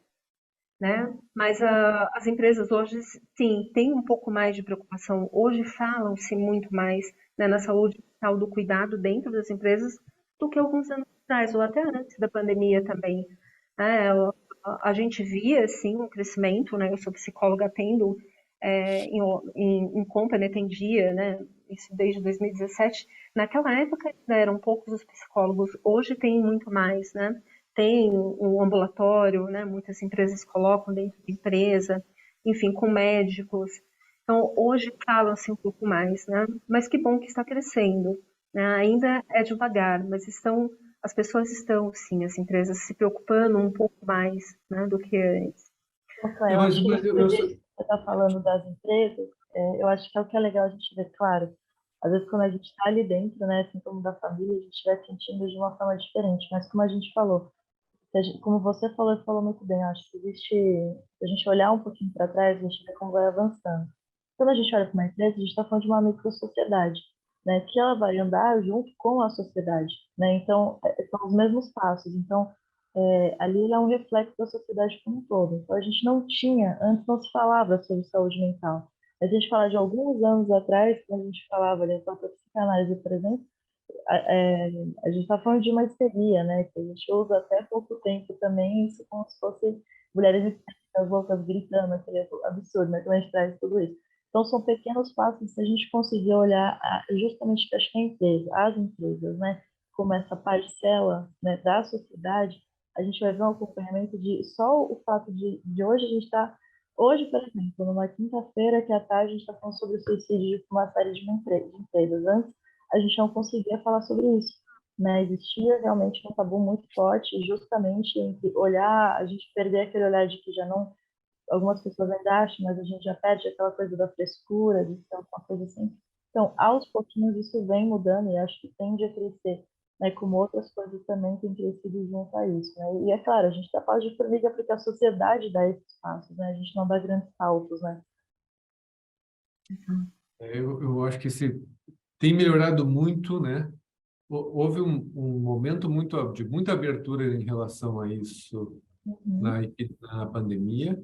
né? Mas as empresas hoje, sim, têm um pouco mais de preocupação. Hoje falam-se muito mais, né, na saúde mental do cuidado dentro das empresas do que alguns anos atrás, ou até antes da pandemia também. Né? A gente via, sim, um crescimento, né? Eu sou psicóloga, atendo em company, atendia, né? Isso desde 2017. Naquela época ainda eram poucos os psicólogos, hoje tem muito mais, né? Tem um ambulatório, né? Muitas empresas colocam dentro da empresa, enfim, com médicos. Então, hoje fala-se um pouco mais, né? Mas que bom que está crescendo, né? Ainda é devagar, mas as pessoas estão, sim, as empresas se preocupando um pouco mais, né, do que antes.
Rafael,
É,
eu
mas,
acho que
mas
você disse, você está falando das empresas, eu acho que é o que é legal a gente ver, claro, às vezes quando a gente está ali dentro, né, assim como da família, a gente vai sentindo de uma forma diferente, mas como a gente falou, como você falou muito bem, eu acho que existe, se a gente olhar um pouquinho para trás, a gente vê como vai avançando. Quando a gente olha para uma empresa, a gente está falando de uma microsociedade, né, que ela vai andar junto com a sociedade, né, então são os mesmos passos, então ali é um reflexo da sociedade como um todo. Então a gente não tinha, antes não se falava sobre saúde mental. A gente fala de alguns anos atrás, quando a gente falava ali, a própria psicanálise, por exemplo, a gente está falando de uma histeria, né? Que a gente usa até pouco tempo também, isso como se fosse mulheres histéricas, loucas, gritando, aquele absurdo, né? Como a gente traz tudo isso. Então, são pequenos passos se a gente conseguir olhar justamente para a empresa, as empresas, né? Como essa parcela, né, da sociedade, a gente vai ver um acompanhamento de só o fato de hoje a gente está, hoje, por exemplo, numa quinta-feira que à tarde a gente está falando sobre o suicídio de uma série de empresas. Antes, a gente não conseguia falar sobre isso, né? Existia realmente um tabu muito forte, justamente entre olhar, a gente perder aquele olhar de que já não, algumas pessoas ainda acham, mas a gente já perde aquela coisa da frescura, de ser uma coisa assim. Então, aos pouquinhos isso vem mudando e acho que tende a crescer, né? Como outras coisas também têm crescido junto a isso, né? E é claro, a gente está falando de formiga porque a sociedade dá esses passos, né? A gente não dá grandes saltos, né?
eu acho que tem melhorado muito, né? Houve um momento de muita abertura em relação a isso
Uhum.
na pandemia.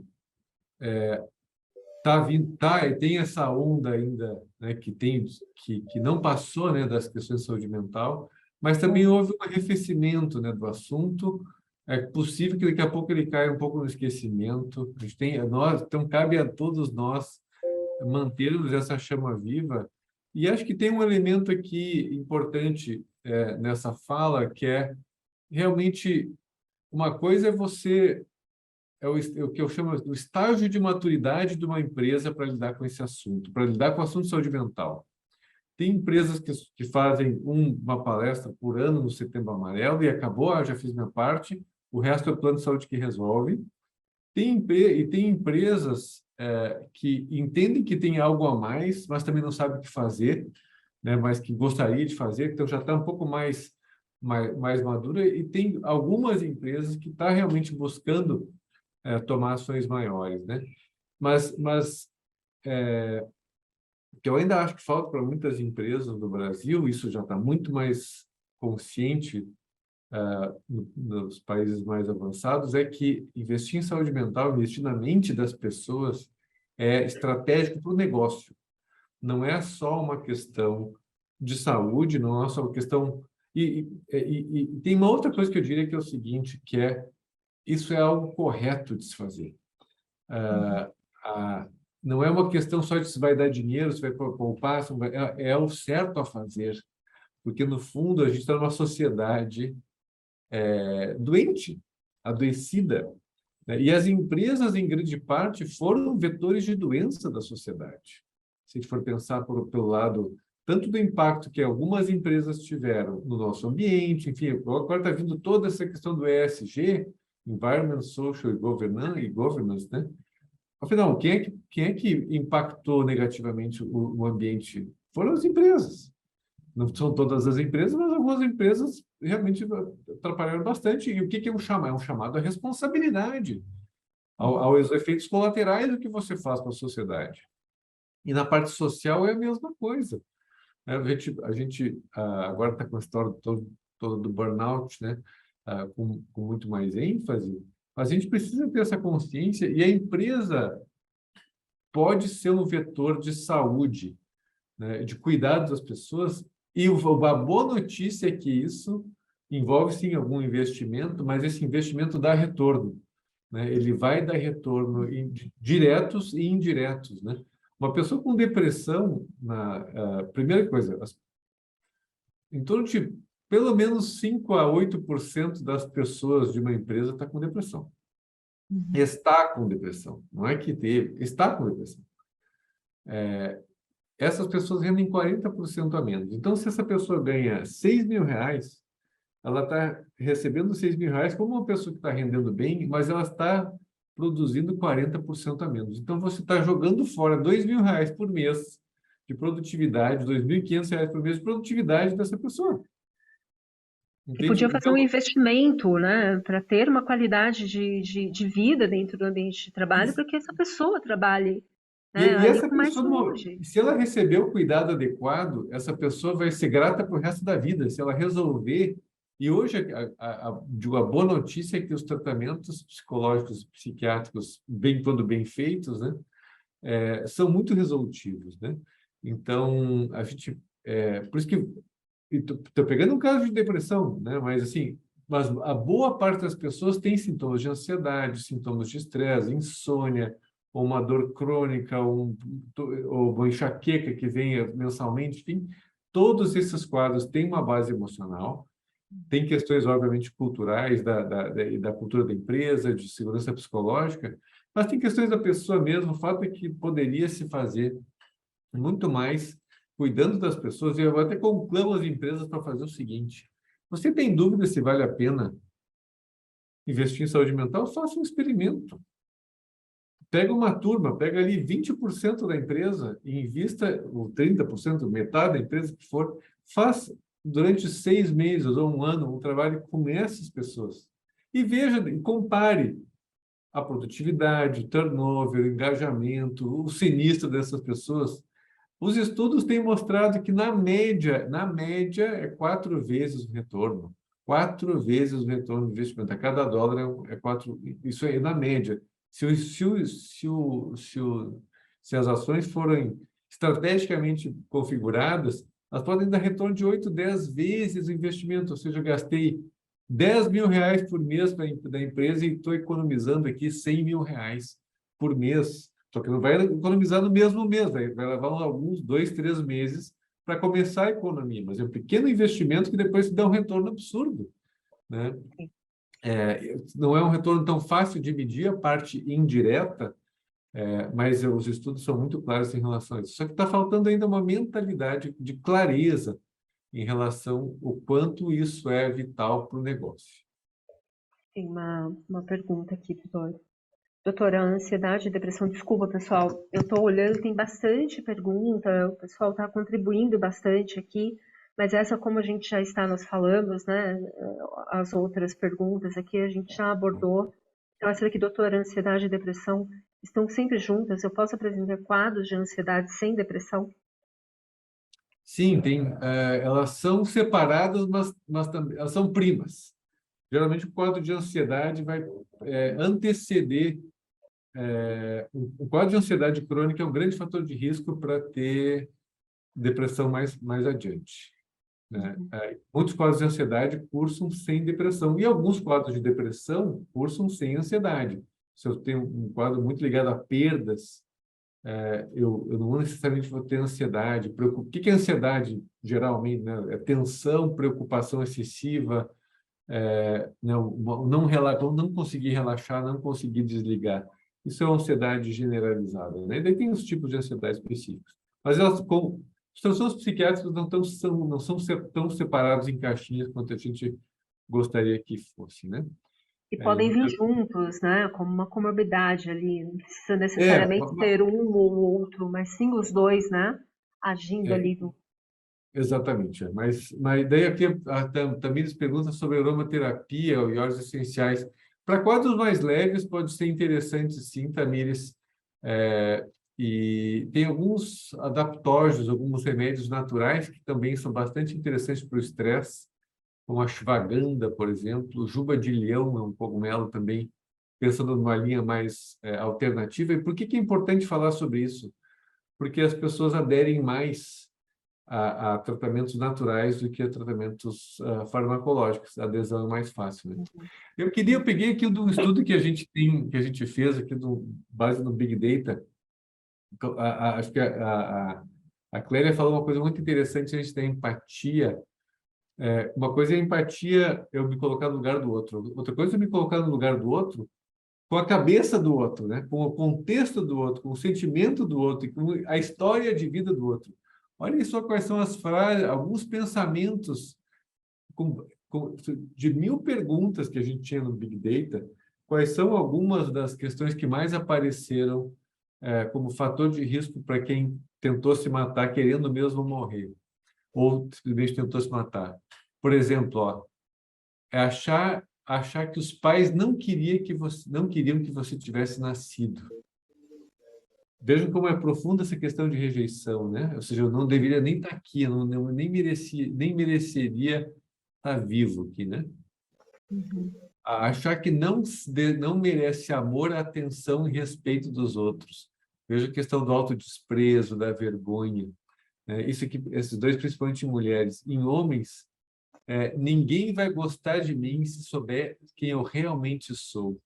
Tem essa onda ainda, né, que não passou, né, das questões de saúde mental, mas também
Uhum.
houve um arrefecimento, né, do assunto. É possível que daqui a pouco ele caia um pouco no esquecimento. Então cabe a todos nós mantermos essa chama viva. E acho que tem um elemento aqui importante nessa fala, que é realmente uma coisa é o que eu chamo do estágio de maturidade de uma empresa para lidar com esse assunto, para lidar com o assunto de saúde mental. Tem empresas que fazem uma palestra por ano no Setembro Amarelo e acabou, já fiz minha parte, o resto é o plano de saúde que resolve. Tem empresas que entendem que tem algo a mais, mas também não sabem o que fazer, né? Mas que gostaria de fazer, então já está um pouco mais madura, e tem algumas empresas que estão realmente buscando tomar ações maiores, né? Mas que eu ainda acho que falta para muitas empresas do Brasil, isso já está muito mais consciente nos países mais avançados, é que investir em saúde mental, investir na mente das pessoas é estratégico para o negócio. Não é só uma questão de saúde, não é só uma questão... E tem uma outra coisa que eu diria que é o seguinte, que isso é algo correto de se fazer. Não é uma questão só de se vai dar dinheiro, se vai poupar, é o certo a fazer. Porque, no fundo, a gente está numa sociedade doente, adoecida, né? E as empresas, em grande parte, foram vetores de doença da sociedade. Se a gente for pensar pelo lado tanto do impacto que algumas empresas tiveram no nosso ambiente, enfim, agora está vindo toda essa questão do ESG, Environment, Social e Governance, né? Afinal, quem é que impactou negativamente o ambiente? Foram as empresas. Não são todas as empresas, mas algumas empresas realmente atrapalharam bastante. E o que é um chamado? É um chamado à responsabilidade, aos efeitos colaterais do que você faz para a sociedade. E na parte social é a mesma coisa, né? A gente agora está com a história toda do burnout, né? Com muito mais ênfase, mas a gente precisa ter essa consciência, e a empresa pode ser um vetor de saúde, né? De cuidado das pessoas. E a boa notícia é que isso envolve, sim, algum investimento, mas esse investimento dá retorno, né? Ele vai dar retorno diretos e indiretos, né? Uma pessoa com depressão, primeira coisa, em torno de pelo menos 5 a 8% das pessoas de uma empresa está com depressão. Está com depressão. Não é que teve, está com depressão. Essas pessoas rendem 40% a menos. Então, se essa pessoa ganha R$ 6.000, ela está recebendo R$ 6.000 como uma pessoa que está rendendo bem, mas ela está produzindo 40% a menos. Então, você está jogando fora R$ 2.000 por mês de produtividade, R$ 2.500 por mês de produtividade dessa pessoa.
E
Entende?
podia fazer
Então,
um investimento, né, para ter uma qualidade de vida dentro do ambiente de trabalho, para que essa pessoa trabalhe, né,
e
ali
essa
com mais
pessoa,
saúde.
se ela receber o cuidado adequado, essa pessoa vai ser grata para o resto da vida, se ela resolver. E hoje, digo, a boa notícia é que os tratamentos psicológicos, psiquiátricos, quando bem feitos, né, são muito resolutivos, né? Então, a gente... por isso que... Estou pegando um caso de depressão, né? Mas, assim, a boa parte das pessoas tem sintomas de ansiedade, sintomas de estresse, insônia, ou uma dor crônica, ou uma enxaqueca que vem mensalmente, enfim. Todos esses quadros têm uma base emocional, tem questões, obviamente, culturais, da cultura da empresa, de segurança psicológica, mas tem questões da pessoa mesmo. O fato é que poderia se fazer muito mais cuidando das pessoas, e eu até conclamo as empresas para fazer o seguinte: você tem dúvida se vale a pena investir em saúde mental? Faça um experimento. Pega uma turma, pega ali 20% da empresa e invista, ou 30%, metade da empresa que for, faça durante 6 meses ou um ano um trabalho com essas pessoas. E veja, e compare a produtividade, o turnover, o engajamento, o sinistro dessas pessoas. Os estudos têm mostrado que, na média, é 4 vezes o retorno. 4 vezes o retorno do investimento. A cada dólar é 4. Isso é na média. Se as ações forem estrategicamente configuradas, elas podem dar retorno de 8, 10 vezes o investimento. Ou seja, eu gastei R$ 10.000 por mês da empresa e estou economizando aqui R$ 100.000 por mês. Só que não vai economizar no mesmo mês, vai levar alguns 2, 3 meses para começar a economia, mas é um pequeno investimento que depois dá um retorno absurdo, né? Não é um retorno tão fácil de medir a parte indireta, mas os estudos são muito claros em relação a isso. Só que está faltando ainda uma mentalidade de clareza em relação ao quanto isso é vital para o negócio.
Tem uma pergunta aqui, doutor. doutora, a ansiedade e depressão, desculpa, pessoal, eu estou olhando, tem bastante pergunta, o pessoal está contribuindo bastante aqui, mas essa, como a gente já está nos falando, né, as outras perguntas aqui a gente já abordou. Então, essa daqui, doutora, ansiedade e depressão estão sempre juntas? Eu posso apresentar quadros de ansiedade sem depressão?
Sim, elas são separadas, mas também, elas são primas. Geralmente, o quadro de ansiedade vai anteceder. O quadro de ansiedade crônica é um grande fator de risco para ter depressão mais adiante, né? Muitos quadros de ansiedade cursam sem depressão, e alguns quadros de depressão cursam sem ansiedade. Se eu tenho um quadro muito ligado a perdas, eu não necessariamente vou ter ansiedade. O que é ansiedade, geralmente, né? É tensão, preocupação excessiva, não conseguir relaxar, não conseguir desligar. Isso é uma ansiedade generalizada, né? E daí tem os tipos de ansiedade específicos. Mas os transtornos psiquiátricos não são tão separados em caixinhas quanto a gente gostaria que fosse, né?
E podem vir juntos, né, como uma comorbidade ali, não precisa necessariamente
Uma-
ter um ou outro, mas sim os dois, né, agindo
é,
ali do...
exatamente. Mas daí aqui a Tamires pergunta sobre aromaterapia e óleos essenciais. Para quadros mais leves, pode ser interessante, sim, Tamires. E tem alguns adaptógenos, alguns remédios naturais que também são bastante interessantes para o estresse, como a ashwagandha, por exemplo. Juba de leão é um cogumelo também, pensando numa linha mais alternativa. E por que é importante falar sobre isso? Porque as pessoas aderem mais a tratamentos naturais do que a tratamentos farmacológicos. A adesão é mais fácil, né? Eu peguei aqui de um estudo que a gente tem, que a gente fez aqui base no Big Data. Acho que a Clélia falou uma coisa muito interessante a gente da empatia. Uma coisa é a empatia, eu me colocar no lugar do outro. Outra coisa é me colocar no lugar do outro com a cabeça do outro, né? Com o contexto do outro, com o sentimento do outro, e com a história de vida do outro. Olhem só quais são as frases, alguns pensamentos de 1000 perguntas que a gente tinha no Big Data, quais são algumas das questões que mais apareceram como fator de risco para quem tentou se matar querendo mesmo morrer, ou simplesmente tentou se matar. Por exemplo, ó, é achar que os pais não queriam que você tivesse nascido. Vejam como é profunda essa questão de rejeição, né? Ou seja, eu não deveria nem estar aqui, nem mereceria estar vivo aqui, né? Achar que não merece amor, atenção e respeito dos outros. Veja a questão do autodesprezo, da vergonha, né? Isso aqui, esses dois, principalmente em mulheres. Em homens, ninguém vai gostar de mim se souber quem eu realmente sou.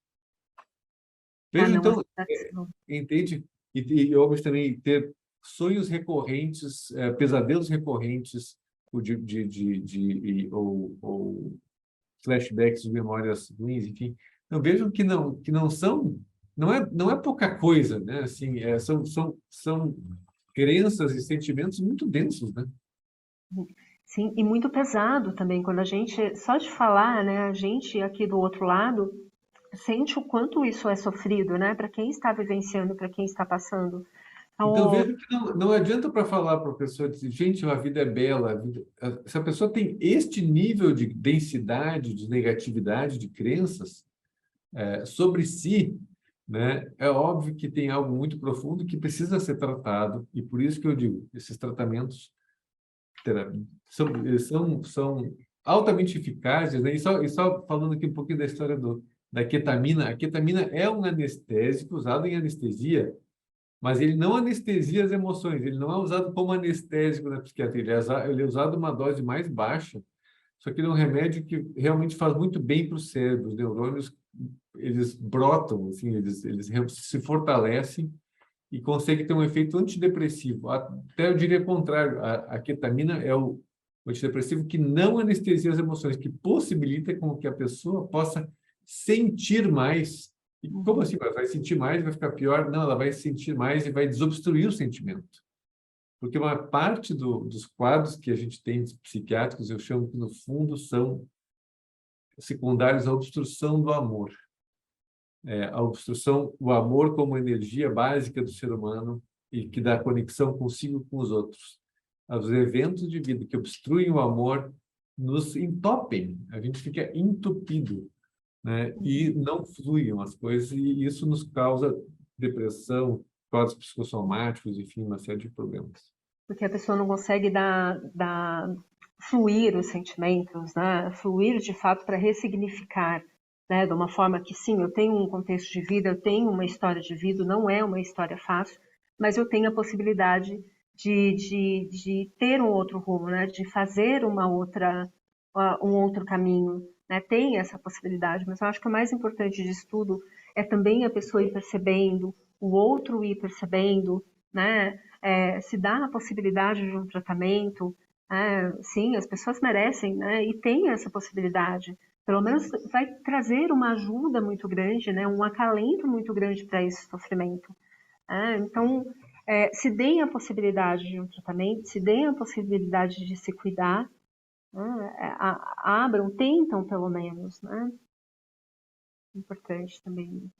Ah,
Veja,
não,
então,
aceitação.
entende? E homens também ter sonhos recorrentes, pesadelos recorrentes, ou flashbacks de memórias ruins, enfim. Então, vejam que não é pouca coisa, né? Assim, são crenças e sentimentos muito densos, né?
Sim, e muito pesado também, quando a gente, só de falar, né, a gente aqui do outro lado sente o quanto isso é sofrido, né, para quem está vivenciando, para quem está passando.
Então,
Então,
veja que não adianta para falar para a pessoa, dizer, gente, a vida é bela. Se a pessoa tem este nível de densidade, de negatividade, de crenças sobre si, né, é óbvio que tem algo muito profundo que precisa ser tratado, e por isso que eu digo, esses tratamentos são altamente eficazes, né? E só falando aqui um pouquinho da história da ketamina. A ketamina é um anestésico usado em anestesia, mas ele não anestesia as emoções, ele não é usado como anestésico na psiquiatria, ele é usado uma dose mais baixa, só que ele é um remédio que realmente faz muito bem para o cérebro. Os neurônios, eles brotam, assim, eles se fortalecem e conseguem ter um efeito antidepressivo. Até eu diria o contrário, a ketamina é o antidepressivo que não anestesia as emoções, que possibilita com que a pessoa possa sentir mais. E como assim? Ela vai sentir mais e vai ficar pior? Não, ela vai sentir mais e vai desobstruir o sentimento. Porque uma parte dos quadros que a gente tem psiquiátricos, eu chamo que, no fundo, são secundários à obstrução do amor. a obstrução, o amor como energia básica do ser humano e que dá conexão consigo com os outros. Os eventos de vida que obstruem o amor nos entopem, a gente fica entupido, né? E não fluem as coisas, e isso nos causa depressão, quadros psicossomáticos, enfim, uma série de problemas.
Porque a pessoa não consegue fluir os sentimentos, né? Fluir de fato para ressignificar, né? De uma forma que sim, eu tenho um contexto de vida, eu tenho uma história de vida, não é uma história fácil, mas eu tenho a possibilidade de ter um outro rumo, né? De fazer um outro caminho, né? Tem essa possibilidade, mas eu acho que o mais importante disso tudo é também a pessoa ir percebendo, o outro ir percebendo, né? Se dá a possibilidade de um tratamento, sim, as pessoas merecem, né? E tem essa possibilidade. Pelo menos vai trazer uma ajuda muito grande, né? Um acalento muito grande para esse sofrimento. Então, se deem a possibilidade de um tratamento, se deem a possibilidade de se cuidar, né? Abram, tentam pelo menos, né? Importante também.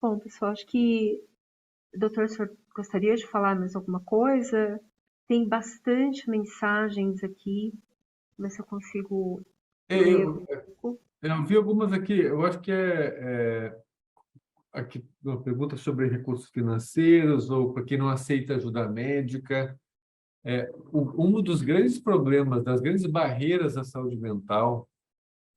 Bom, pessoal, acho que doutor, o senhor gostaria de falar mais alguma coisa? Tem bastante mensagens aqui, mas se eu consigo ler
Eu,
um pouco.
eu vi algumas aqui, eu acho que aqui uma pergunta sobre recursos financeiros ou para quem não aceita ajuda médica. Um dos grandes problemas, das grandes barreiras à saúde mental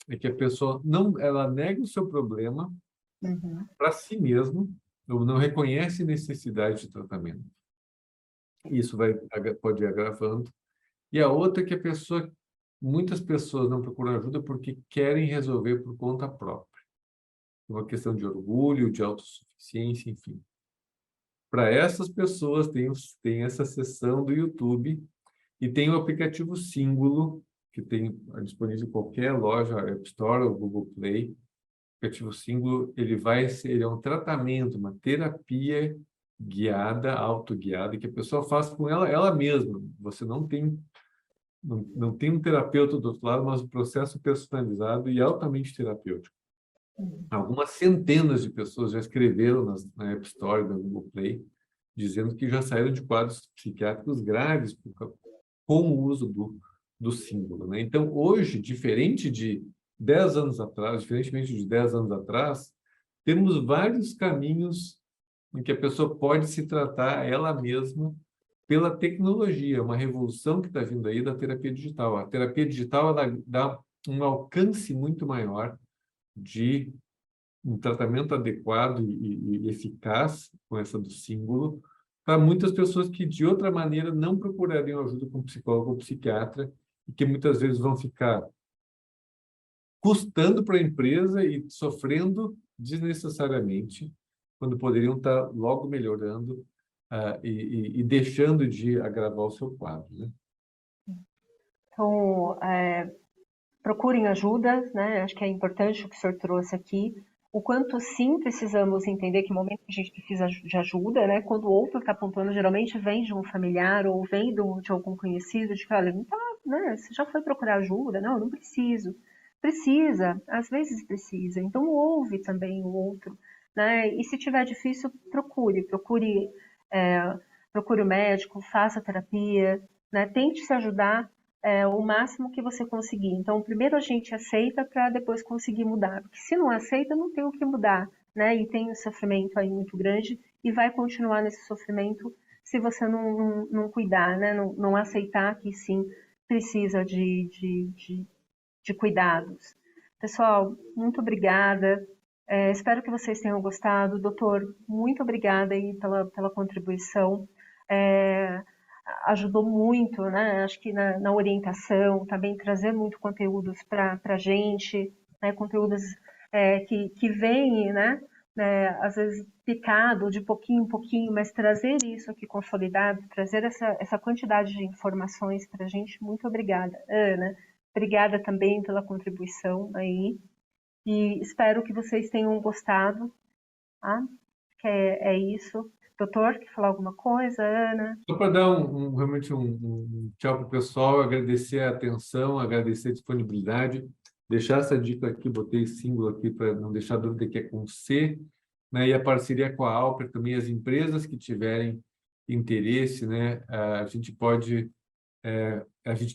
é que a pessoa ela nega o seu problema
Uhum,
para si mesmo, ou não reconhece necessidade de tratamento. Isso pode ir agravando. E a outra é que muitas pessoas não procuram ajuda porque querem resolver por conta própria. Uma questão de orgulho, de autossuficiência, enfim. Para essas pessoas, tem essa seção do YouTube e tem o aplicativo Símbolo, que tem disponível em qualquer loja, App Store ou Google Play. O aplicativo Símbolo, ele é um tratamento, uma terapia guiada, autoguiada, que a pessoa faz com ela mesma. Você não tem um terapeuta do outro lado, mas um processo personalizado e altamente terapêutico.
uhum,
Algumas centenas de pessoas já escreveram na App Store da Google Play, dizendo que já saíram de quadros psiquiátricos graves com o uso do símbolo, né? Então, hoje, diferentemente de 10 anos atrás, temos vários caminhos em que a pessoa pode se tratar ela mesma pela tecnologia, uma revolução que está vindo aí da terapia digital. A terapia digital ela dá um alcance muito maior de um tratamento adequado e eficaz, com essa do símbolo, para muitas pessoas que, de outra maneira, não procurariam ajuda com psicólogo ou psiquiatra e que muitas vezes vão ficar custando para a empresa e sofrendo desnecessariamente, quando poderiam estar logo melhorando e deixando de agravar o seu quadro, né?
Então, procurem ajuda, né? Acho que é importante o que o senhor trouxe aqui. O quanto sim precisamos entender que momento que a gente precisa de ajuda, né? Quando o outro está apontando, geralmente vem de um familiar ou vem de algum conhecido, de que, olha, não tá, né? Você já foi procurar ajuda? Não, não preciso. Precisa, às vezes precisa. Então ouve também o outro, né? E se tiver difícil, é, procure o médico, faça terapia, né? Tente se ajudar o máximo que você conseguir. Então, primeiro a gente aceita para depois conseguir mudar. Porque se não aceita, não tem o que mudar, né? E tem um sofrimento aí muito grande e vai continuar nesse sofrimento se você não cuidar, né? Não aceitar que sim precisa de cuidados. Pessoal, muito obrigada. Espero que vocês tenham gostado. Doutor, muito obrigada aí pela contribuição. É, ajudou muito, né? Acho que na orientação, também trazer muito conteúdos para a gente, né? Conteúdos que vêm, né? Às vezes picado de pouquinho em pouquinho, mas trazer isso aqui consolidado, trazer essa quantidade de informações para a gente. Muito obrigada, Ana. Obrigada também pela contribuição aí. E espero que vocês tenham gostado. Tá? Que é isso. Doutor, quer falar alguma coisa, Ana?
Só para dar realmente um tchau para o pessoal, agradecer a atenção, agradecer a disponibilidade. deixar essa dica aqui, botei símbolo aqui para não deixar dúvida que é com C, né? E a parceria com a Alper também, as empresas que tiverem interesse, né? A gente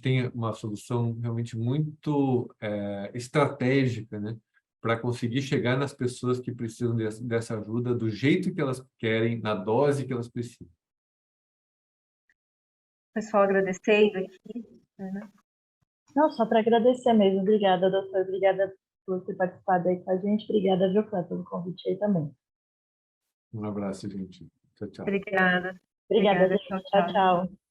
tem uma solução realmente muito estratégica, né? Para conseguir chegar nas pessoas que precisam dessa ajuda do jeito que elas querem, na dose que elas precisam.
Pessoal, agradecendo aqui, né?
Não, só para agradecer mesmo. Obrigada, doutor. Obrigada por ter participado aí com a gente. Obrigada, viu, Cléo, pelo convite aí também.
Um abraço, gente. Tchau, tchau.
Obrigada.
Obrigada,
Obrigada,
gente.
tchau,
Tchau,
tchau.
tchau.